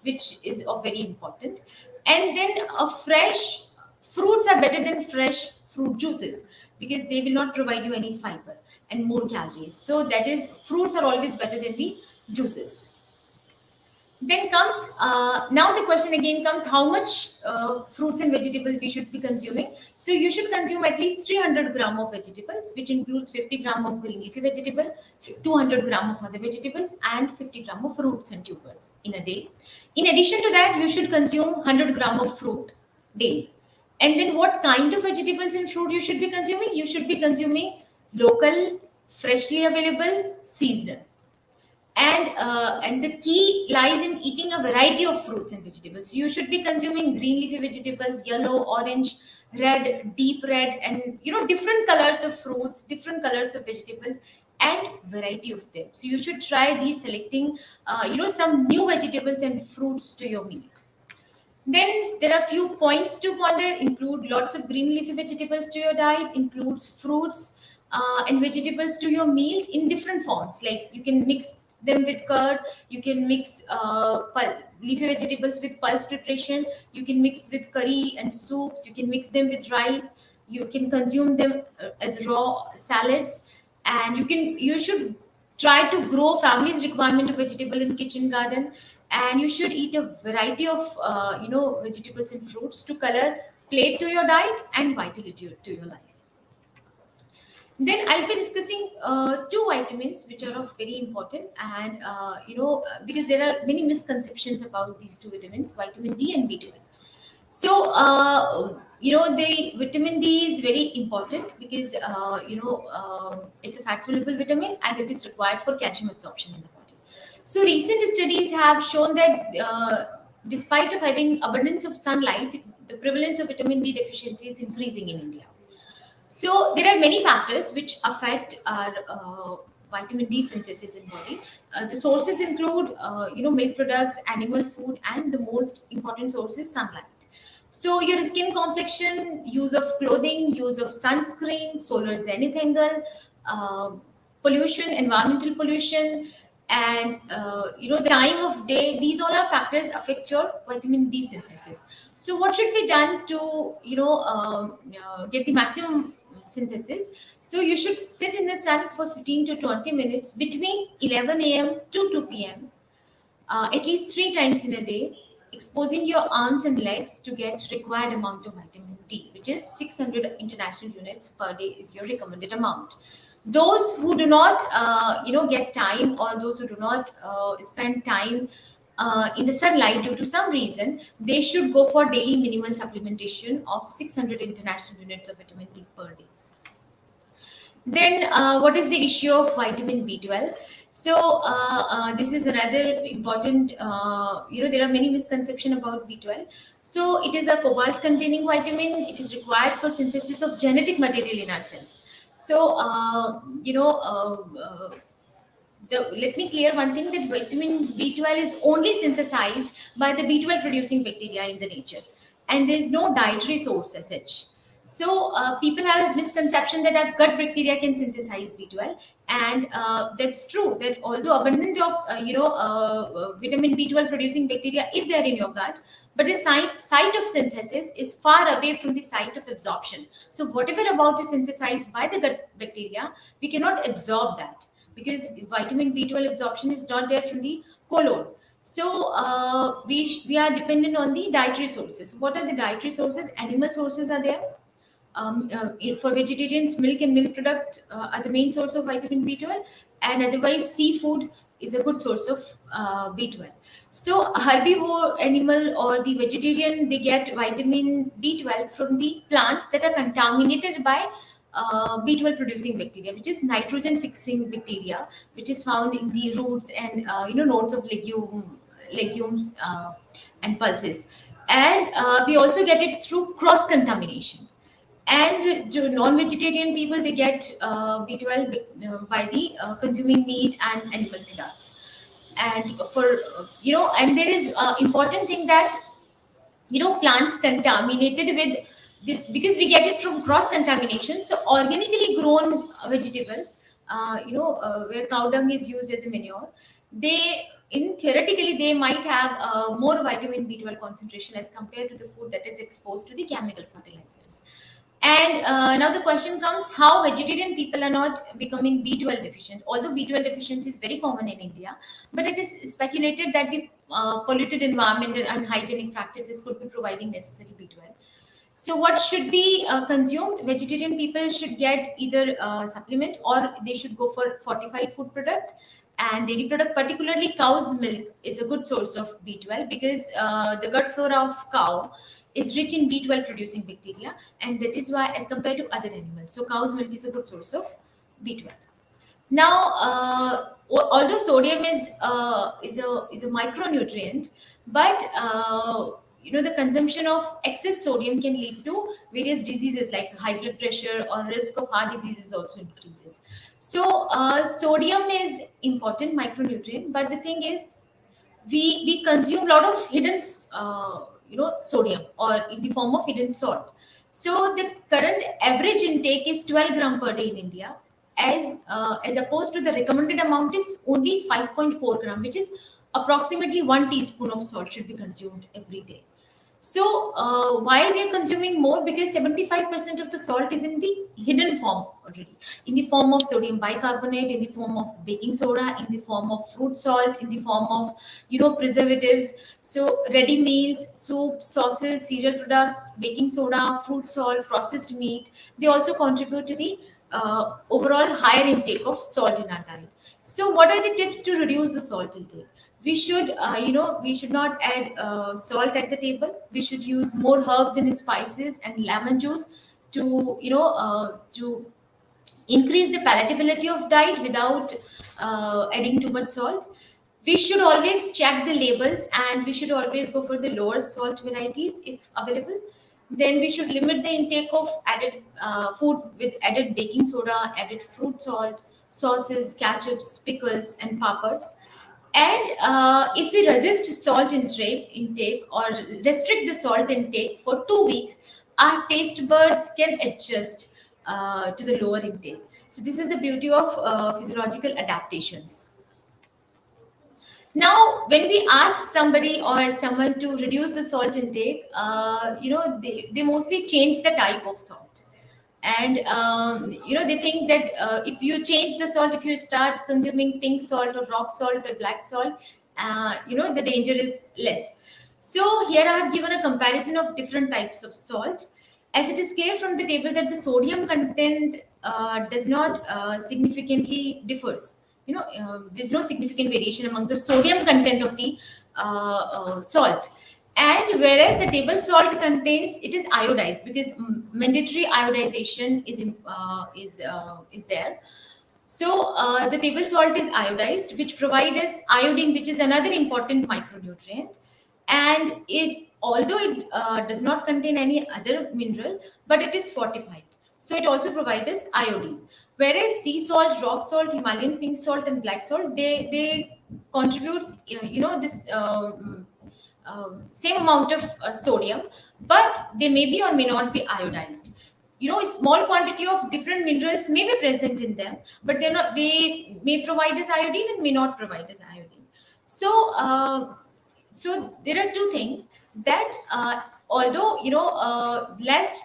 which is of very important. And then fresh fruits are better than fresh fruit juices, because they will not provide you any fiber and more calories. So that is, fruits are always better than the juices. Then comes now the question again comes, how much fruits and vegetables we should be consuming. So you should consume at least 300 gram of vegetables, which includes 50 gram of green leafy vegetable, 200 gram of other vegetables, and 50 gram of roots and tubers in a day. In addition to that, you should consume 100 gram of fruit daily. And then what kind of vegetables and fruit you should be consuming? You should be consuming local, freshly available, seasonal. And the key lies in eating a variety of fruits and vegetables. You should be consuming green leafy vegetables, yellow, orange, red, deep red, and different colors of fruits, different colors of vegetables, and variety of them. So you should try these, selecting some new vegetables and fruits to your meal. Then there are few points to ponder. Include lots of green leafy vegetables to your diet, includes fruits and vegetables to your meals in different forms. Like you can mix them with curd, you can mix leafy vegetables with pulse preparation, you can mix with curry and soups, you can mix them with rice, you can consume them as raw salads, and you should try to grow family's requirement of vegetable in kitchen garden. And you should eat a variety of vegetables and fruits to color plate to your diet and vitality to your life. Then I'll be discussing two vitamins which are of very important, and because there are many misconceptions about these two vitamins, vitamin D and B12. So the vitamin D is very important because it's a fat soluble vitamin and it is required for calcium absorption in the body. So recent studies have shown that despite of having abundance of sunlight, the prevalence of vitamin D deficiency is increasing in India. So there are many factors which affect our vitamin D synthesis in body. The sources include milk products, animal food, and the most important source is sunlight. So your skin complexion, use of clothing, use of sunscreen, solar zenith angle, pollution, environmental pollution, and the time of day, these all are factors affect your vitamin D synthesis. So what should be done to get the maximum synthesis? So you should sit in the sun for 15 to 20 minutes between 11 a.m. to 2 p.m. At least 3 times in a day, exposing your arms and legs to get required amount of vitamin D, which is 600 international units per day is your recommended amount. Those who do not get time, or those who do not spend time in the sunlight due to some reason, they should go for daily minimal supplementation of 600 international units of vitamin D per day. Then what is the issue of vitamin B12? So this is another important, there are many misconceptions about B12. So it is a cobalt containing vitamin. It is required for synthesis of genetic material in our cells. So, let me clear one thing, that vitamin B12 is only synthesized by the B12 producing bacteria in the nature, and there is no dietary source as such. So people have a misconception that our gut bacteria can synthesize B12, and that's true, that although abundant of vitamin B12 producing bacteria is there in your gut, but the site of synthesis is far away from the site of absorption. So whatever about is synthesized by the gut bacteria, we cannot absorb that. because the vitamin B12 absorption is not there from the colon. So we are dependent on the dietary sources. What are the dietary sources? Animal sources are there. For vegetarians, milk and milk product are the main source of vitamin B12, and otherwise seafood is a good source of B12. So herbivore animal or the vegetarian, they get vitamin B12 from the plants that are contaminated by B12 producing bacteria, which is nitrogen fixing bacteria, which is found in the roots and nodes of legumes and pulses. And we also get it through cross contamination. And to non-vegetarian people, they get B12 by the consuming meat and animal products. And for and there is important thing that plants contaminated with this, because we get it from cross contamination. So organically grown vegetables, where cow dung is used as a manure, they in theoretically they might have more vitamin B12 concentration as compared to the food that is exposed to the chemical fertilizers. And now the question comes, how vegetarian people are not becoming B12 deficient. Although B12 deficiency is very common in India, but it is speculated that the polluted environment and unhygienic practices could be providing necessary B12. So what should be consumed? Vegetarian people should get either supplement, or they should go for fortified food products. And dairy product, particularly cow's milk, is a good source of B12, because the gut flora of cow is rich in B12 producing bacteria, and that is why, as compared to other animals, so cow's milk is a good source of B12. Now, although sodium is a micronutrient, but the consumption of excess sodium can lead to various diseases like high blood pressure, or risk of heart diseases also increases. So sodium is important micronutrient, but the thing is, we consume a lot of hidden sodium, or in the form of hidden salt. So the current average intake is 12 gram per day in India, as opposed to the recommended amount is only 5.4 gram, which is approximately 1 teaspoon of salt should be consumed every day. So why we are consuming more? Because 75% of the salt is in the hidden form already, in the form of sodium bicarbonate, in the form of baking soda, in the form of fruit salt, in the form of preservatives. So ready meals, soup, sauces, cereal products, baking soda, fruit salt, processed meat, they also contribute to the overall higher intake of salt in our diet. So what are the tips to reduce the salt intake? We should we should not add salt at the table. We should use more herbs and spices and lemon juice to to increase the palatability of diet without adding too much salt. We should always check the labels, and we should always go for the lower salt varieties if available. Then we should limit the intake of added food with added baking soda, added fruit salt, sauces, ketchups, pickles, and papads. And if we resist salt intake, or restrict the salt intake for 2 weeks, our taste buds can adjust to the lower intake. So this is the beauty of physiological adaptations. Now, when we ask somebody or someone to reduce the salt intake, they mostly change the type of salt. And they think that if you change the salt, if you start consuming pink salt or rock salt or black salt, the danger is less. So here I have given a comparison of different types of salt, as it is clear from the table that the sodium content does not significantly differs. There's no significant variation among the sodium content of the salt. And whereas the table salt contains, it is iodized, because mandatory iodization is there. So the table salt is iodized, which provides us iodine, which is another important micronutrient. And although it does not contain any other mineral, but it is fortified. So it also provides us iodine. Whereas sea salt, rock salt, Himalayan pink salt, and black salt, they contribute, this same amount of sodium, but they may be or may not be iodized. A small quantity of different minerals may be present in them, but they may provide us iodine and may not provide us iodine. So so there are two things that although less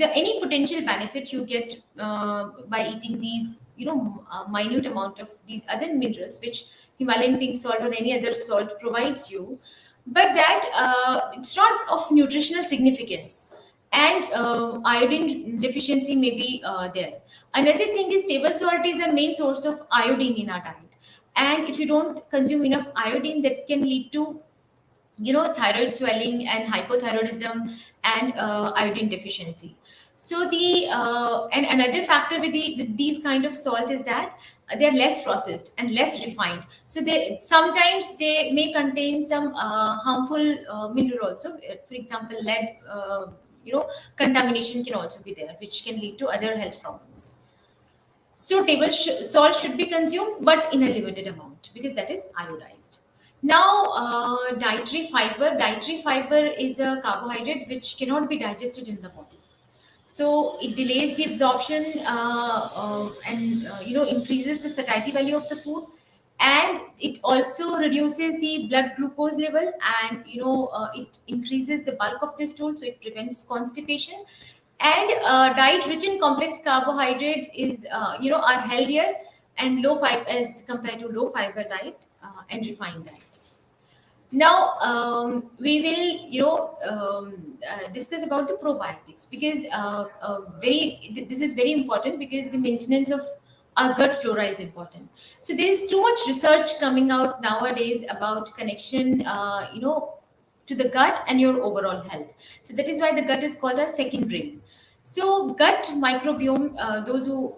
any potential benefit you get by eating these minute amount of these other minerals which Himalayan pink salt or any other salt provides you, but that it's not of nutritional significance, and iodine deficiency may be there. Another thing is table salt is a main source of iodine in our diet, and if you don't consume enough iodine, that can lead to thyroid swelling and hypothyroidism and iodine deficiency. So and another factor with these kind of salt is that they're less processed and less refined, so they sometimes they may contain some harmful mineral also. For example, lead, contamination can also be there, which can lead to other health problems. So salt should be consumed, but in a limited amount, because that is iodized. Now, dietary fiber. Dietary fiber is a carbohydrate which cannot be digested in the body. So it delays the absorption and increases the satiety value of the food, and it also reduces the blood glucose level, and it increases the bulk of the stool, so it prevents constipation. And diet rich in complex carbohydrate is are healthier and low fiber as compared to low fiber diet and refined diet. Now we will discuss about the probiotics, because this is very important, because the maintenance of our gut flora is important. So there is too much research coming out nowadays about connection to the gut and your overall health. So that is why the gut is called a second brain. So gut microbiome, those who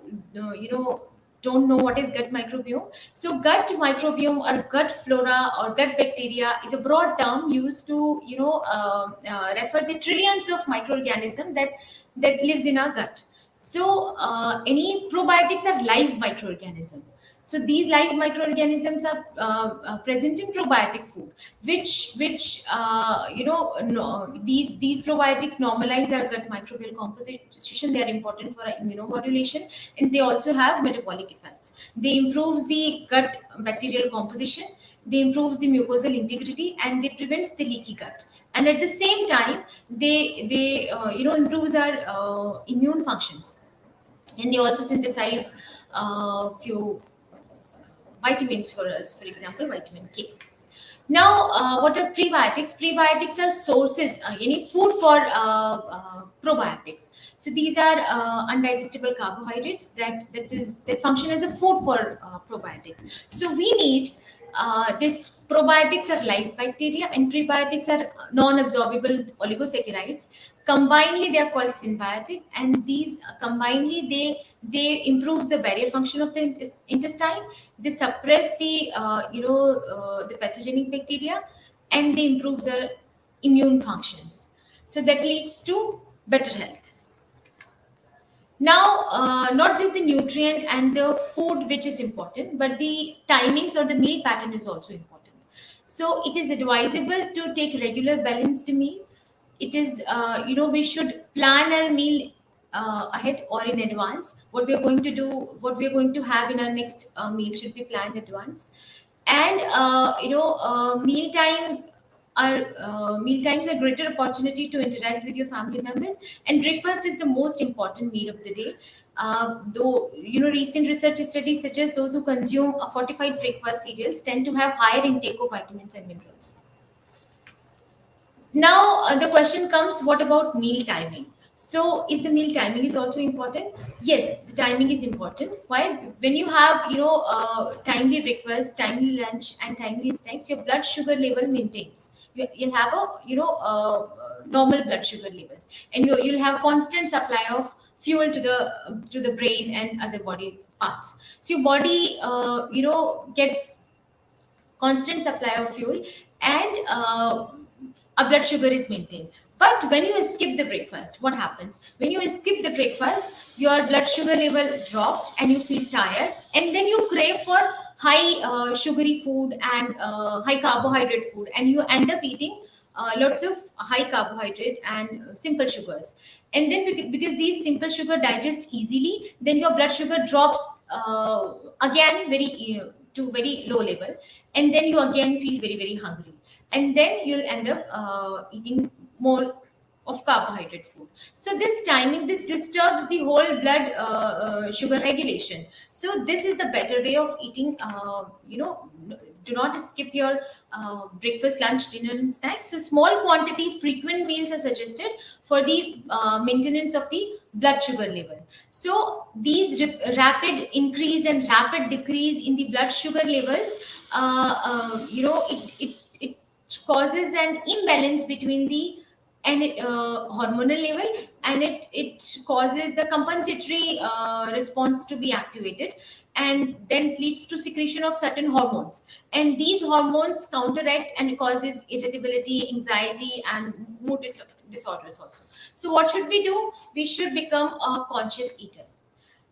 don't know what is gut microbiome. So gut microbiome or gut flora or gut bacteria is a broad term used to refer the trillions of microorganisms that lives in our gut. So any probiotics are live microorganisms. So these live microorganisms are present in probiotic food, which these probiotics normalize our gut microbial composition. They are important for immunomodulation, and they also have metabolic effects. They improves the gut bacterial composition, they improves the mucosal integrity, and they prevents the leaky gut. And at the same time, they improves our immune functions, and they also synthesize few vitamins for us, for example, vitamin K. Now, what are prebiotics? Prebiotics are sources, any food for probiotics. So these are undigestible carbohydrates that function as a food for probiotics. So we need this. Probiotics are live bacteria, and prebiotics are non-absorbable oligosaccharides. Combinedly, they are called symbiotic, and these combinedly they improves the barrier function of the intestine. They suppress the the pathogenic bacteria, and they improves their immune functions. So that leads to better health. Now, not just the nutrient and the food which is important, but the timings or the meal pattern is also important. So it is advisable to take regular balanced meal. It is, we should plan our meal ahead or in advance. What we are going to do, what we are going to have in our next meal should be planned advance. And meal times are greater opportunity to interact with your family members, and breakfast is the most important meal of the day. Though recent research studies suggest those who consume a fortified breakfast cereals tend to have higher intake of vitamins and minerals. Now the question comes, what about meal timing? So is the meal timing is also important? Yes, the timing is important. Why? When you have timely breakfast, timely lunch, and timely snacks, your blood sugar level maintains. You'll have a normal blood sugar levels, and you'll have constant supply of fuel to the brain and other body parts. So your body gets constant supply of fuel, and our blood sugar is maintained. But when you skip the breakfast, what happens? When you skip the breakfast, your blood sugar level drops and you feel tired, and then you crave for high sugary food and high carbohydrate food, and you end up eating lots of high carbohydrate and simple sugars. And then because these simple sugar digest easily, then your blood sugar drops again to very low level, and then you again feel very hungry, and then you'll end up eating more of carbohydrate food. So this timing, this disturbs the whole blood sugar regulation. So this is the better way of eating. Do not skip your breakfast, lunch, dinner, and snacks. So small quantity, frequent meals are suggested for the maintenance of the blood sugar level. So these rapid increase and rapid decrease in the blood sugar levels, it causes an imbalance between the hormonal level, and it causes the compensatory response to be activated, and then leads to secretion of certain hormones, and these hormones counteract and causes irritability, anxiety, and mood disorders also. So what should we do? We should become a conscious eater.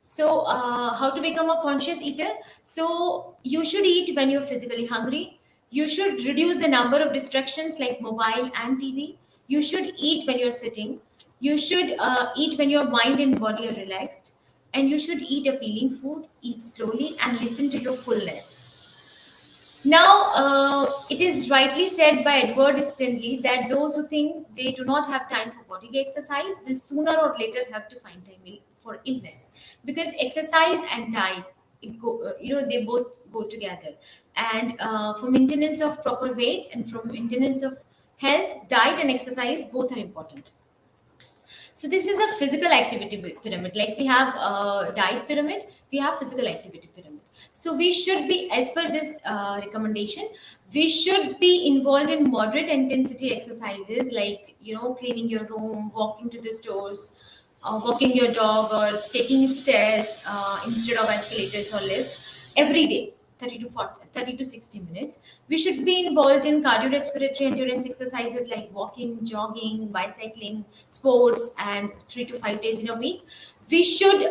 So how to become a conscious eater? So you should eat when you're physically hungry. You should reduce the number of distractions like mobile and TV. You should eat when you're sitting. You should eat when your mind and body are relaxed. And you should eat appealing food, eat slowly, and listen to your fullness. Now, it is rightly said by Edward Stanley that those who think they do not have time for bodily exercise will sooner or later have to find time for illness, because exercise and diet, they both go together. And for maintenance of proper weight and for maintenance of health, diet and exercise both are important. So this is a physical activity pyramid. Like we have a diet pyramid, we have physical activity pyramid. So we should be, as per this recommendation, we should be involved in moderate intensity exercises like, cleaning your room, walking to the stores, walking your dog, or taking stairs instead of escalators or lift every day. 30 to 60 minutes. We should be involved in cardiorespiratory endurance exercises like walking, jogging, bicycling, sports, and 3 to 5 days in a week. We should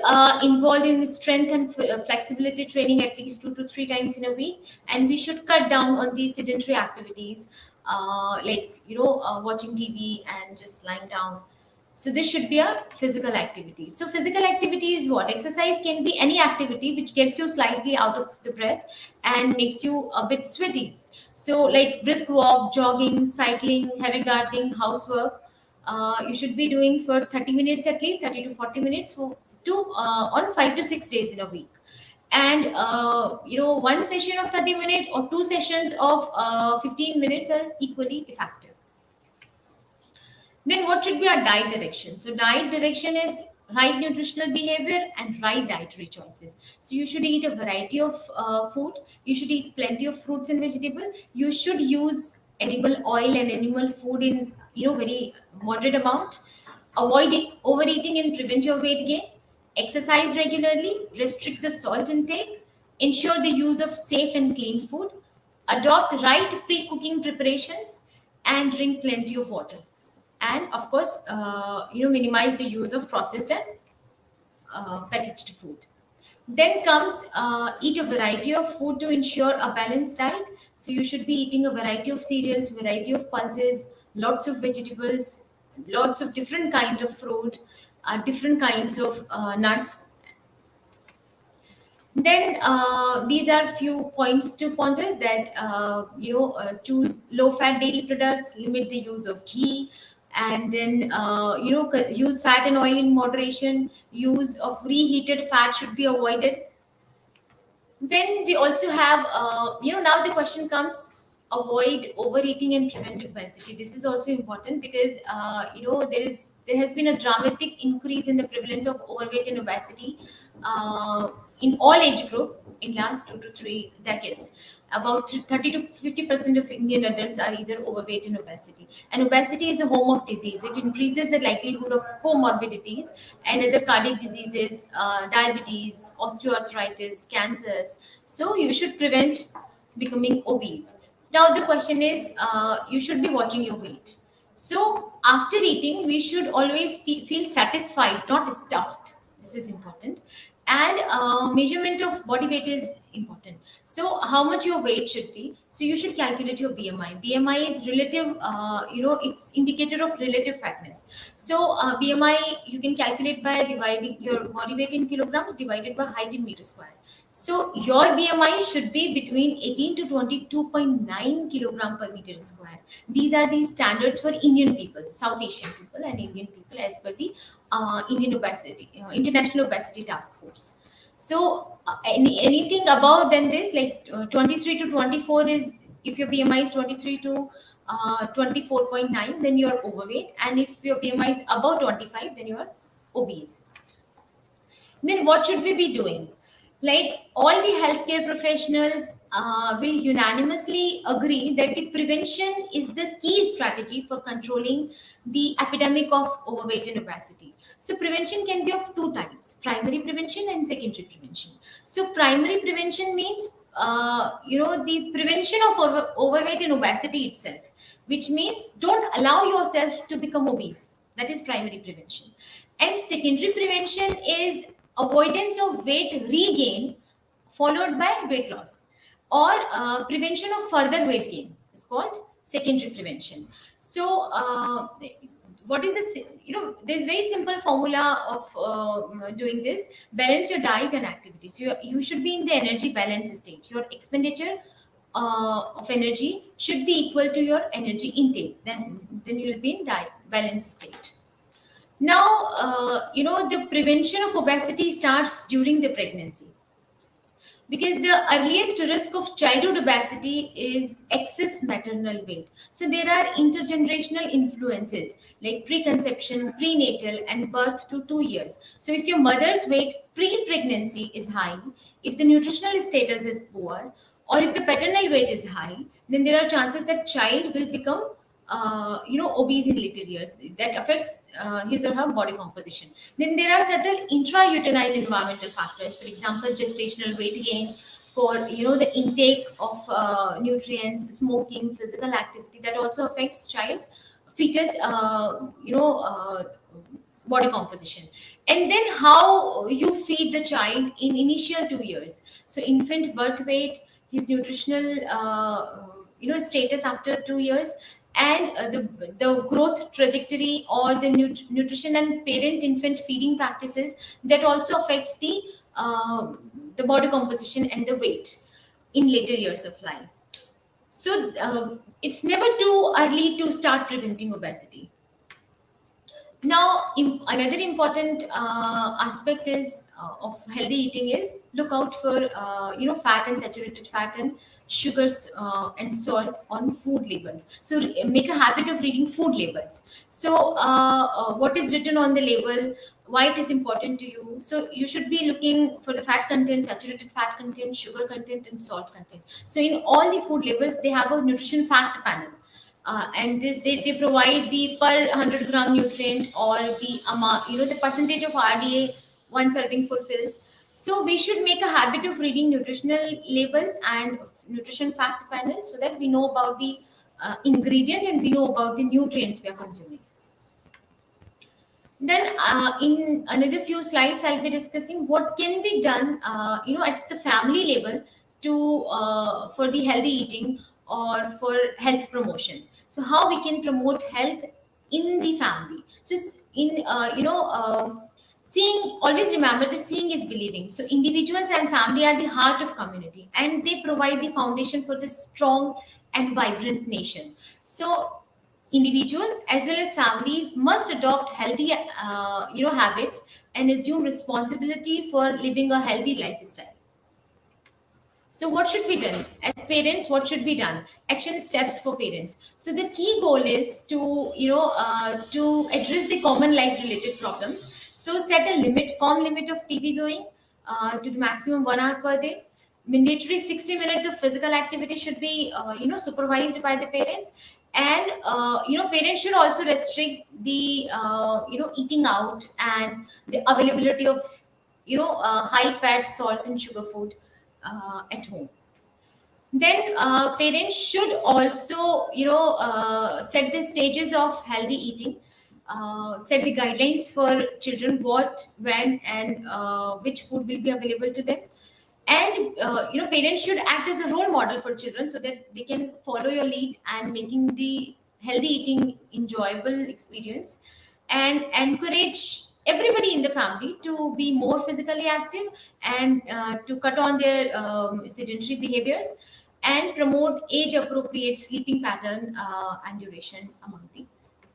involve in strength and flexibility training at least 2 to 3 times in a week, and we should cut down on these sedentary activities watching TV and just lying down. So this should be a physical activity. So physical activity is what? Exercise can be any activity which gets you slightly out of the breath and makes you a bit sweaty. So like brisk walk, jogging, cycling, heavy gardening, housework, you should be doing for 30 minutes, at least 30 to 40 minutes on 5 to 6 days in a week. And one session of 30 minutes or 2 sessions of 15 minutes are equally effective. Then what should be our diet direction? So diet direction is right nutritional behavior and right dietary choices. So you should eat a variety of food. You should eat plenty of fruits and vegetables. You should use edible oil and animal food in very moderate amount. Avoid overeating and prevent your weight gain. Exercise regularly. Restrict the salt intake. Ensure the use of safe and clean food. Adopt right pre-cooking preparations, and drink plenty of water. And of course, minimize the use of processed and packaged food. Then comes eat a variety of food to ensure a balanced diet. So you should be eating a variety of cereals, variety of pulses, lots of vegetables, lots of different kinds of fruit, different kinds of nuts. Then these are few points to ponder that choose low fat dairy products, limit the use of ghee, and then use fat and oil in moderation. Use of reheated fat should be avoided. Then we also have now the question comes, avoid overeating and prevent obesity. This is also important because there has been a dramatic increase in the prevalence of overweight and obesity in all age group in last 2 to 3 decades. About 30 to 50% of Indian adults are either overweight and obesity. And obesity is a home of disease. It increases the likelihood of comorbidities and other cardiac diseases, diabetes, osteoarthritis, cancers. So you should prevent becoming obese. Now the question is, you should be watching your weight. So after eating, we should always feel satisfied, not stuffed. This is important. And measurement of body weight is important. So how much your weight should be? So you should calculate your BMI. BMI is relative, it's indicator of relative fatness. So BMI you can calculate by dividing your body weight in kilograms divided by height in meter square. So your BMI should be between 18 to 22.9 kilogram per meter square. These are the standards for Indian people, South Asian people, and Indian people as per the International Obesity Task Force. So anything above than this, like 23 to 24 is, if your BMI is 23 to 24.9, then you're overweight, and if your BMI is above 25, then you're obese. Then what should we be doing? Like all the healthcare professionals will unanimously agree that the prevention is the key strategy for controlling the epidemic of overweight and obesity. So prevention can be of two types: primary prevention and secondary prevention. So primary prevention means the prevention of overweight and obesity itself, which means don't allow yourself to become obese. That is primary prevention. And secondary prevention is avoidance of weight regain followed by weight loss, or prevention of further weight gain is called secondary prevention. So what is this? There's very simple formula of doing this: balance your diet and activity. So you should be in the energy balance state. Your expenditure of energy should be equal to your energy intake. Then you will be in diet balance state. Now, the prevention of obesity starts during the pregnancy, because the earliest risk of childhood obesity is excess maternal weight. So there are intergenerational influences like preconception, prenatal, and birth to 2 years. So if your mother's weight pre-pregnancy is high, if the nutritional status is poor, or if the paternal weight is high, then there are chances that child will become obese in later years. That affects his or her body composition. Then there are certain intrauterine environmental factors, for example, gestational weight gain, for the intake of nutrients, smoking, physical activity, that also affects child's fetus body composition. And then how you feed the child in initial 2 years. So infant birth weight, his nutritional status after 2 years, and the growth trajectory, or the nutrition and parent infant feeding practices, that also affects the body composition and the weight in later years of life. So it's never too early to start preventing obesity. Now, another important aspect is of healthy eating is look out for fat and saturated fat and sugars and salt on food labels. So make a habit of reading food labels. So what is written on the label, why it is important to you. So you should be looking for the fat content, saturated fat content, sugar content, and salt content. So in all the food labels, they have a nutrition fact panel. And they provide the per 100 gram nutrient, or the amount, the percentage of RDA one serving fulfills. So we should make a habit of reading nutritional labels and nutrition fact panel, so that we know about the ingredient and we know about the nutrients we are consuming. Then in another few slides, I'll be discussing what can be done at the family level to for the healthy eating or for health promotion. So how we can promote health in the family. So in seeing, always remember that seeing is believing. So individuals and family are the heart of community, and they provide the foundation for the strong and vibrant nation. So individuals as well as families must adopt healthy habits and assume responsibility for living a healthy lifestyle. So what should be done as parents? What should be done? Action steps for parents. So the key goal is to to address the common life related problems. So set a limit, firm limit of TV viewing to the maximum 1 hour per day. Mandatory 60 minutes of physical activity should be supervised by the parents. And parents should also restrict the eating out and the availability of high fat, salt, and sugar food at home. Then parents should also set the stages of healthy eating, set the guidelines for children, what, when, and which food will be available to them. And parents should act as a role model for children so that they can follow your lead and making the healthy eating enjoyable experience, and encourage everybody in the family to be more physically active, and to cut on their sedentary behaviors, and promote age appropriate sleeping pattern and duration among the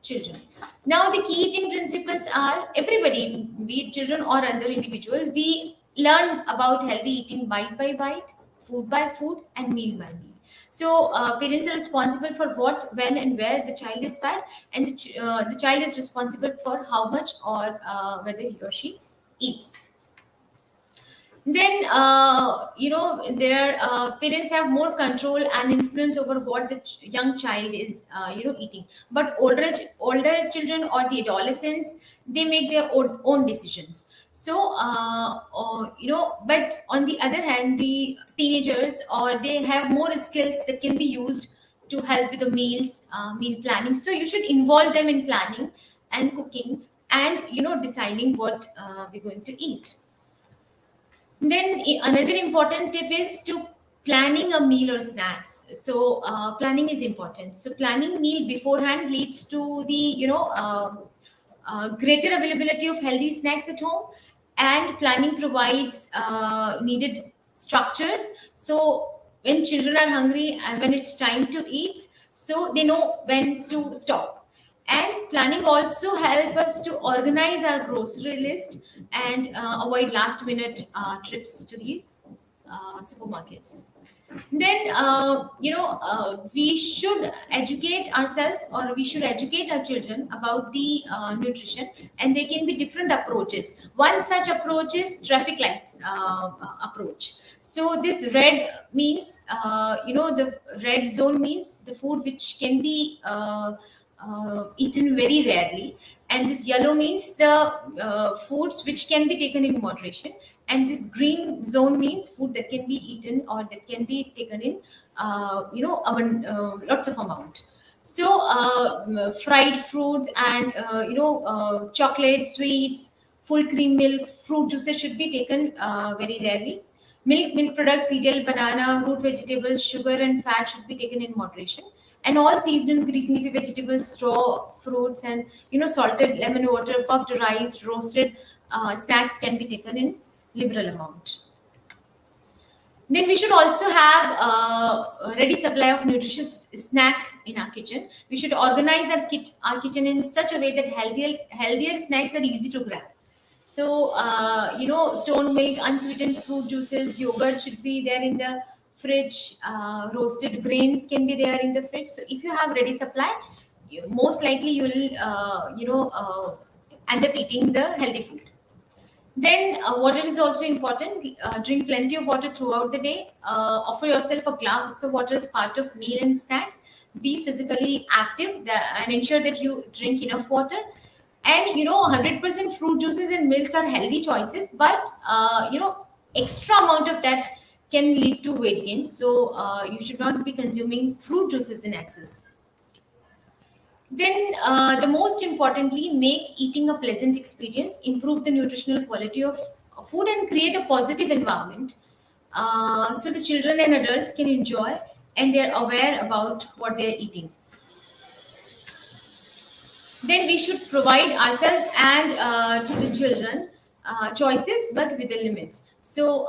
children. Now, the key eating principles are everybody, be it children or other individual, we learn about healthy eating bite by bite, food by food, and meal by meal. So, parents are responsible for what, when, and where the child is fed, and the child is responsible for how much or whether he or she eats. Then there are parents have more control and influence over what the young child is eating, but older children or the adolescents, they make their own decisions. So but on the other hand, the teenagers, or they have more skills that can be used to help with the meal planning. So you should involve them in planning and cooking, and deciding what we're going to eat. Then another important tip is to planning a meal or snacks. So planning is important. So planning meal beforehand leads to the greater availability of healthy snacks at home, and planning provides needed structures. So when children are hungry and when it's time to eat, so they know when to stop. And planning also help us to organize our grocery list, and avoid last minute trips to the supermarkets. Then we should educate ourselves, or we should educate our children about the nutrition, and there can be different approaches. One such approach is traffic lights approach. So this red means the red zone means the food which can be eaten very rarely, and this yellow means the foods which can be taken in moderation, and this green zone means food that can be eaten or that can be taken in lots of amount. So fried fruits and chocolate, sweets, full cream milk, fruit juices should be taken very rarely. Milk products, cereal, banana, root vegetables, sugar and fat should be taken in moderation. And all seasonal Greek leafy vegetables, raw fruits, and salted lemon water, puffed rice, roasted snacks can be taken in liberal amount. Then we should also have a ready supply of nutritious snack in our kitchen. We should organize our kitchen in such a way that healthier snacks are easy to grab. So, toned milk, unsweetened fruit juices, yogurt should be there in the fridge. Roasted grains can be there in the fridge. So, if you have ready supply, most likely you will, end up eating the healthy food. Then, water is also important. Drink plenty of water throughout the day. Offer yourself a glass of water as part of meal and snacks. Be physically active and ensure that you drink enough water. And 100% fruit juices and milk are healthy choices, but extra amount of that can lead to weight gain. So you should not be consuming fruit juices in excess. Then the most importantly, make eating a pleasant experience, improve the nutritional quality of food, and create a positive environment so the children and adults can enjoy and they're aware about what they're eating. Then we should provide ourselves and to the children choices, but with the limits. So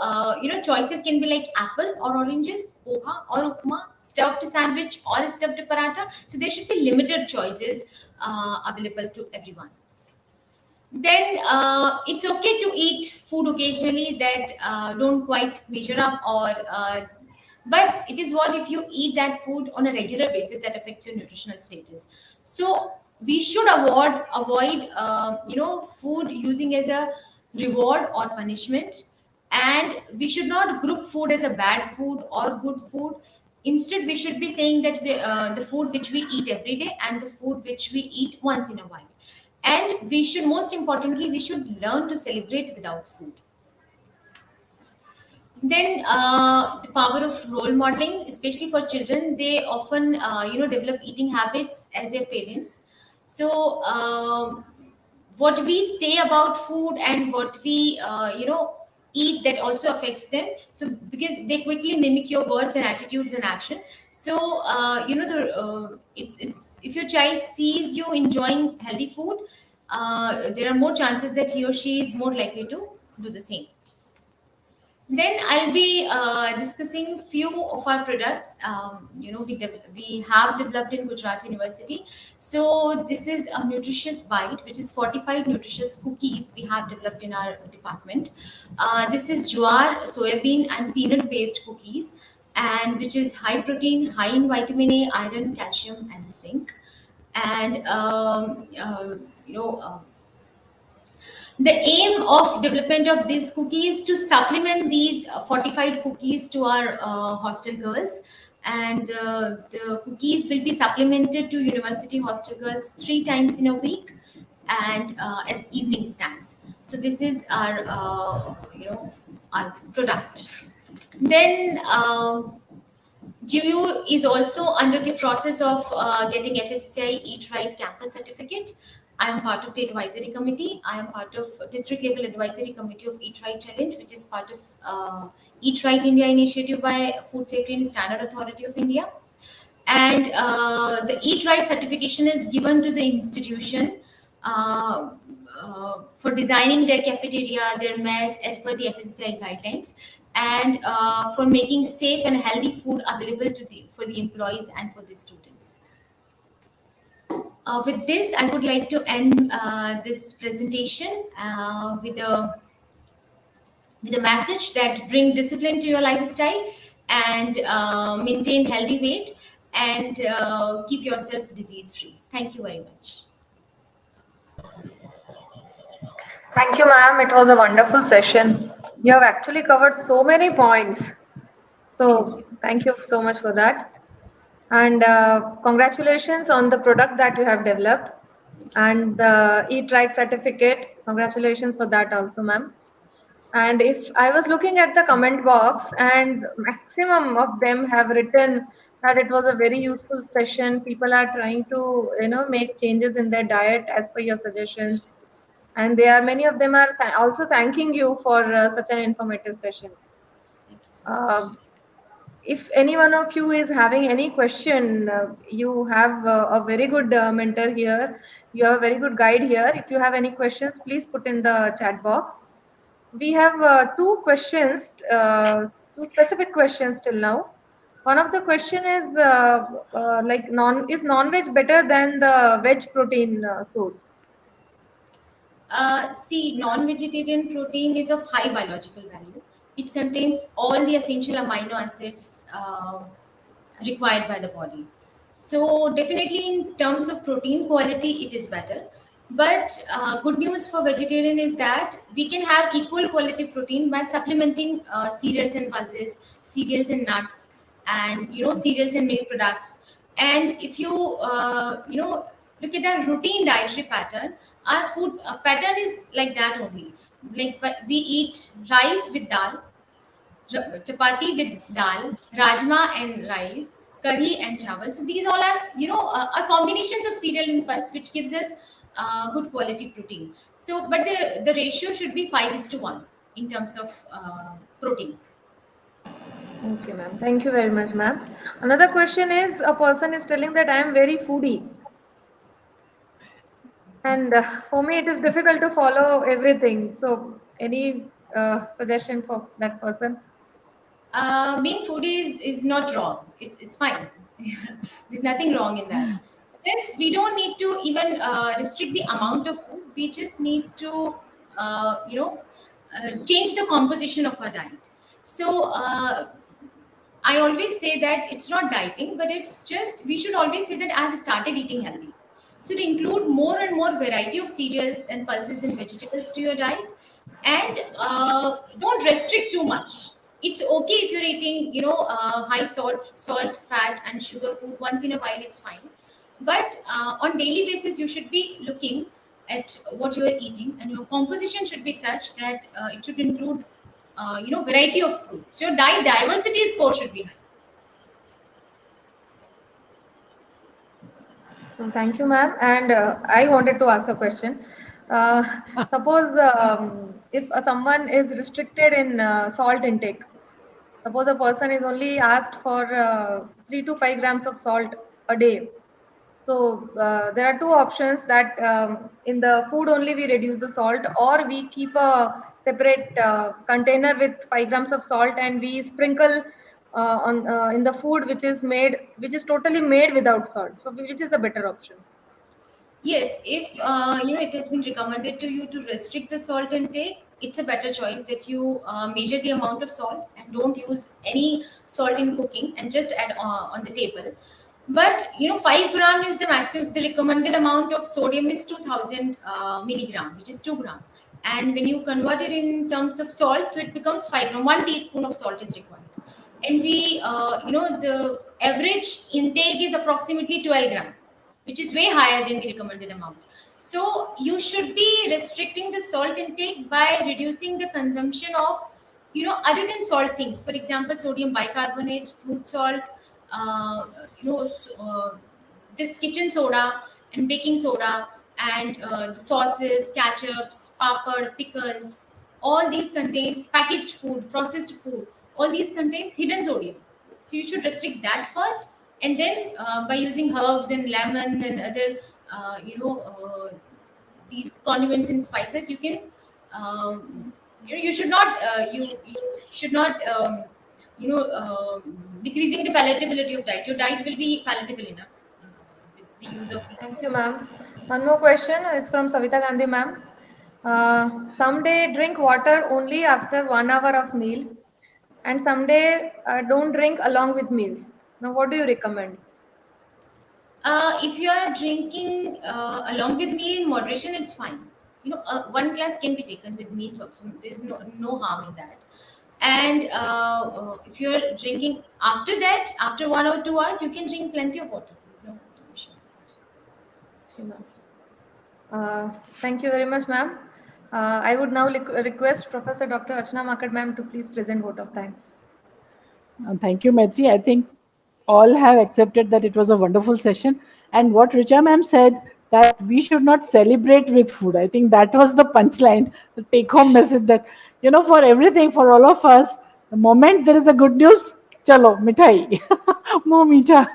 choices can be like apple or oranges, poha or upma, stuffed sandwich or stuffed paratha. So there should be limited choices available to everyone. Then it's okay to eat food occasionally that don't quite measure up, or but it is what if you eat that food on a regular basis that affects your nutritional status. So we should avoid food using as a reward or punishment, and we should not group food as a bad food or good food. Instead, we should be saying that the food which we eat every day and the food which we eat once in a while. And we should, most importantly, we should learn to celebrate without food. Then the power of role modeling, especially for children, they often develop eating habits as their parents. So what we say about food and what we eat that also affects them. So because they quickly mimic your words and attitudes and action. So it's if your child sees you enjoying healthy food, there are more chances that he or she is more likely to do the same. Then I'll be discussing few of our products. We have developed in Gujarat University. So this is a nutritious bite, which is fortified nutritious cookies we have developed in our department. This is jowar, soybean, and peanut based cookies, and which is high protein, high in vitamin A, iron, calcium, and zinc. And the aim of development of these cookies to supplement these fortified cookies to our hostel girls, and the cookies will be supplemented to university hostel girls 3 times in a week, and as evening snacks. So this is our our product. Then GU is also under the process of getting FSSAI Eat Right Campus Certificate. I am part of the advisory committee. I am part of district level advisory committee of Eat Right Challenge, which is part of Eat Right India initiative by Food Safety and Standard Authority of India. And the Eat Right certification is given to the institution for designing their cafeteria, their mess as per the FSSAI guidelines, and for making safe and healthy food available for the employees and for the students. With this, I would like to end this presentation with a message that bring discipline to your lifestyle and maintain healthy weight and keep yourself disease free. Thank you very much. Thank you, ma'am. It was a wonderful session. You have actually covered so many points. So thank you so much for that. And congratulations on the product that you have developed and the Eat Right certificate. Congratulations for that also, ma'am. And if I was looking at the comment box, and maximum of them have written that it was a very useful session. People are trying to, make changes in their diet as per your suggestions. And many of them are also thanking you for such an informative session. Thank you so much. If any one of you is having any question, you have a very good mentor here. You have a very good guide here. If you have any questions, please put in the chat box. We have two questions, two specific questions till now. One of the question is is non-veg better than the veg protein source? See, non-vegetarian protein is of high biological value. It contains all the essential amino acids required by the body. So definitely in terms of protein quality, it is better. But good news for vegetarian is that we can have equal quality protein by supplementing cereals and pulses, cereals and nuts, and cereals and milk products. And if you look at our routine dietary pattern, our food pattern is like that only. Like we eat rice with dal, chapati with dal, rajma and rice, kadhi and chawal. So these all are, are combinations of cereal and pulse, which gives us good quality protein. So, but the ratio should be 5:1 in terms of protein. Okay, ma'am. Thank you very much, ma'am. Another question is, a person is telling that I am very foodie. And for me, it is difficult to follow everything. So any suggestion for that person? Being foodie is not wrong. It's fine. There's nothing wrong in that. Just we don't need to even restrict the amount of food. We just need to change the composition of our diet. So I always say that it's not dieting, but it's just we should always say that I have started eating healthy. So to include more and more variety of cereals and pulses and vegetables to your diet, and don't restrict too much. It's okay if you're eating, high salt, fat, and sugar food once in a while. It's fine, but on daily basis, you should be looking at what you are eating, and your composition should be such that it should include, variety of fruits. Your diet diversity score should be high. So thank you, ma'am. And I wanted to ask a question. Uh, suppose if someone is restricted in salt intake, suppose a person is only asked for 3 to 5 grams of salt a day. So there are two options that in the food only we reduce the salt, or we keep a separate container with 5 grams of salt and we sprinkle on in the food which is totally made without salt. So which is a better option? Yes, if it has been recommended to you to restrict the salt intake, it's a better choice that you measure the amount of salt and don't use any salt in cooking and just add on the table. But 5 gram is the maximum. The recommended amount of sodium is 2000 milligram, which is 2 gram. And when you convert it in terms of salt, so it becomes 5 gram. 1 teaspoon of salt is required. And the average intake is approximately 12 gram, which is way higher than the recommended amount. So you should be restricting the salt intake by reducing the consumption of, other than salt things. For example, sodium bicarbonate, fruit salt, uh, this kitchen soda and baking soda, and sauces, ketchups, papad, pickles. All these contains packaged food, processed food. All these contains hidden sodium. So you should restrict that first, and then by using herbs and lemon and other, these condiments and spices, you can. You should not. You should not. Decreasing the palatability of diet. Your diet will be palatable enough with the use of these Thank you, herbs. ma'am. One more question. It's from Savita Gandhi, ma'am. Someday drink water only after 1 hour of meal, and someday don't drink along with meals. Now, what do you recommend? If you are drinking along with meal in moderation, it's fine. One glass can be taken with meals also. There's no harm in that. And if you are drinking after that, after 1 or 2 hours, you can drink plenty of water. There's no issue with that. Okay, ma'am. Thank you very much, ma'am. I would now request Professor Dr. Archana Makad, ma'am, to please present vote of thanks. Thank you, Maitri. I think all have accepted that it was a wonderful session. And what Richa ma'am said, that we should not celebrate with food. I think that was the punchline, the take home message that, for everything, for all of us, the moment there is a good news, chalo, mithai, more meetha.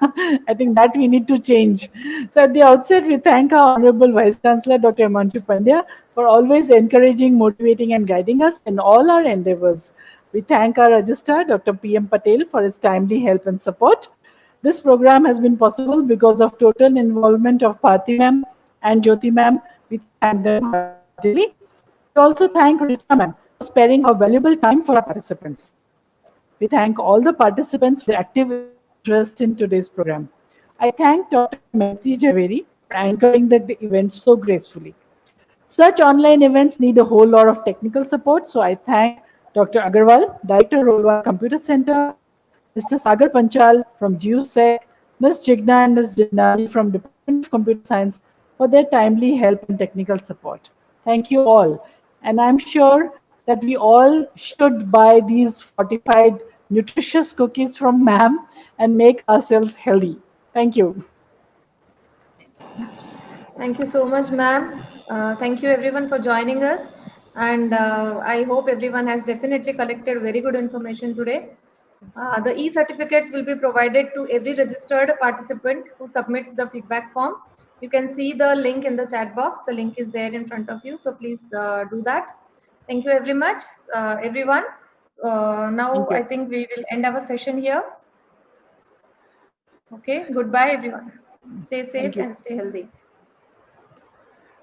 I think that we need to change. So at the outset, we thank our Honorable Vice Chancellor, Dr. Manju Pandya, for always encouraging, motivating, and guiding us in all our endeavors. We thank our Registrar, Dr. P.M. Patel, for his timely help and support. This program has been possible because of total involvement of Bharti ma'am and Jyoti ma'am. We thank them heartily. We also thank Richa ma'am for sparing her valuable time for our participants. We thank all the participants for their active interest in today's program. I thank Dr. Maitri Javeri for anchoring the event so gracefully. Such online events need a whole lot of technical support, so I thank Dr. Agarwal, Director Role 1 Computer Center, Mr. Sagar Panchal from GUSEC, Ms. Jigna and Ms. Jindali from Department of Computer Science for their timely help and technical support. Thank you all. And I'm sure that we all should buy these fortified, nutritious cookies from ma'am and make ourselves healthy. Thank you. Thank you so much, ma'am. Thank you everyone for joining us. And I hope everyone has definitely collected very good information today. The e-certificates will be provided to every registered participant who submits the feedback form. You can see the link in the chat box. The link is there in front of you. So please do that. Thank you very much, everyone. Now Thank I you. think we will end our session here. Okay, goodbye everyone. Stay Thank safe you. and stay healthy.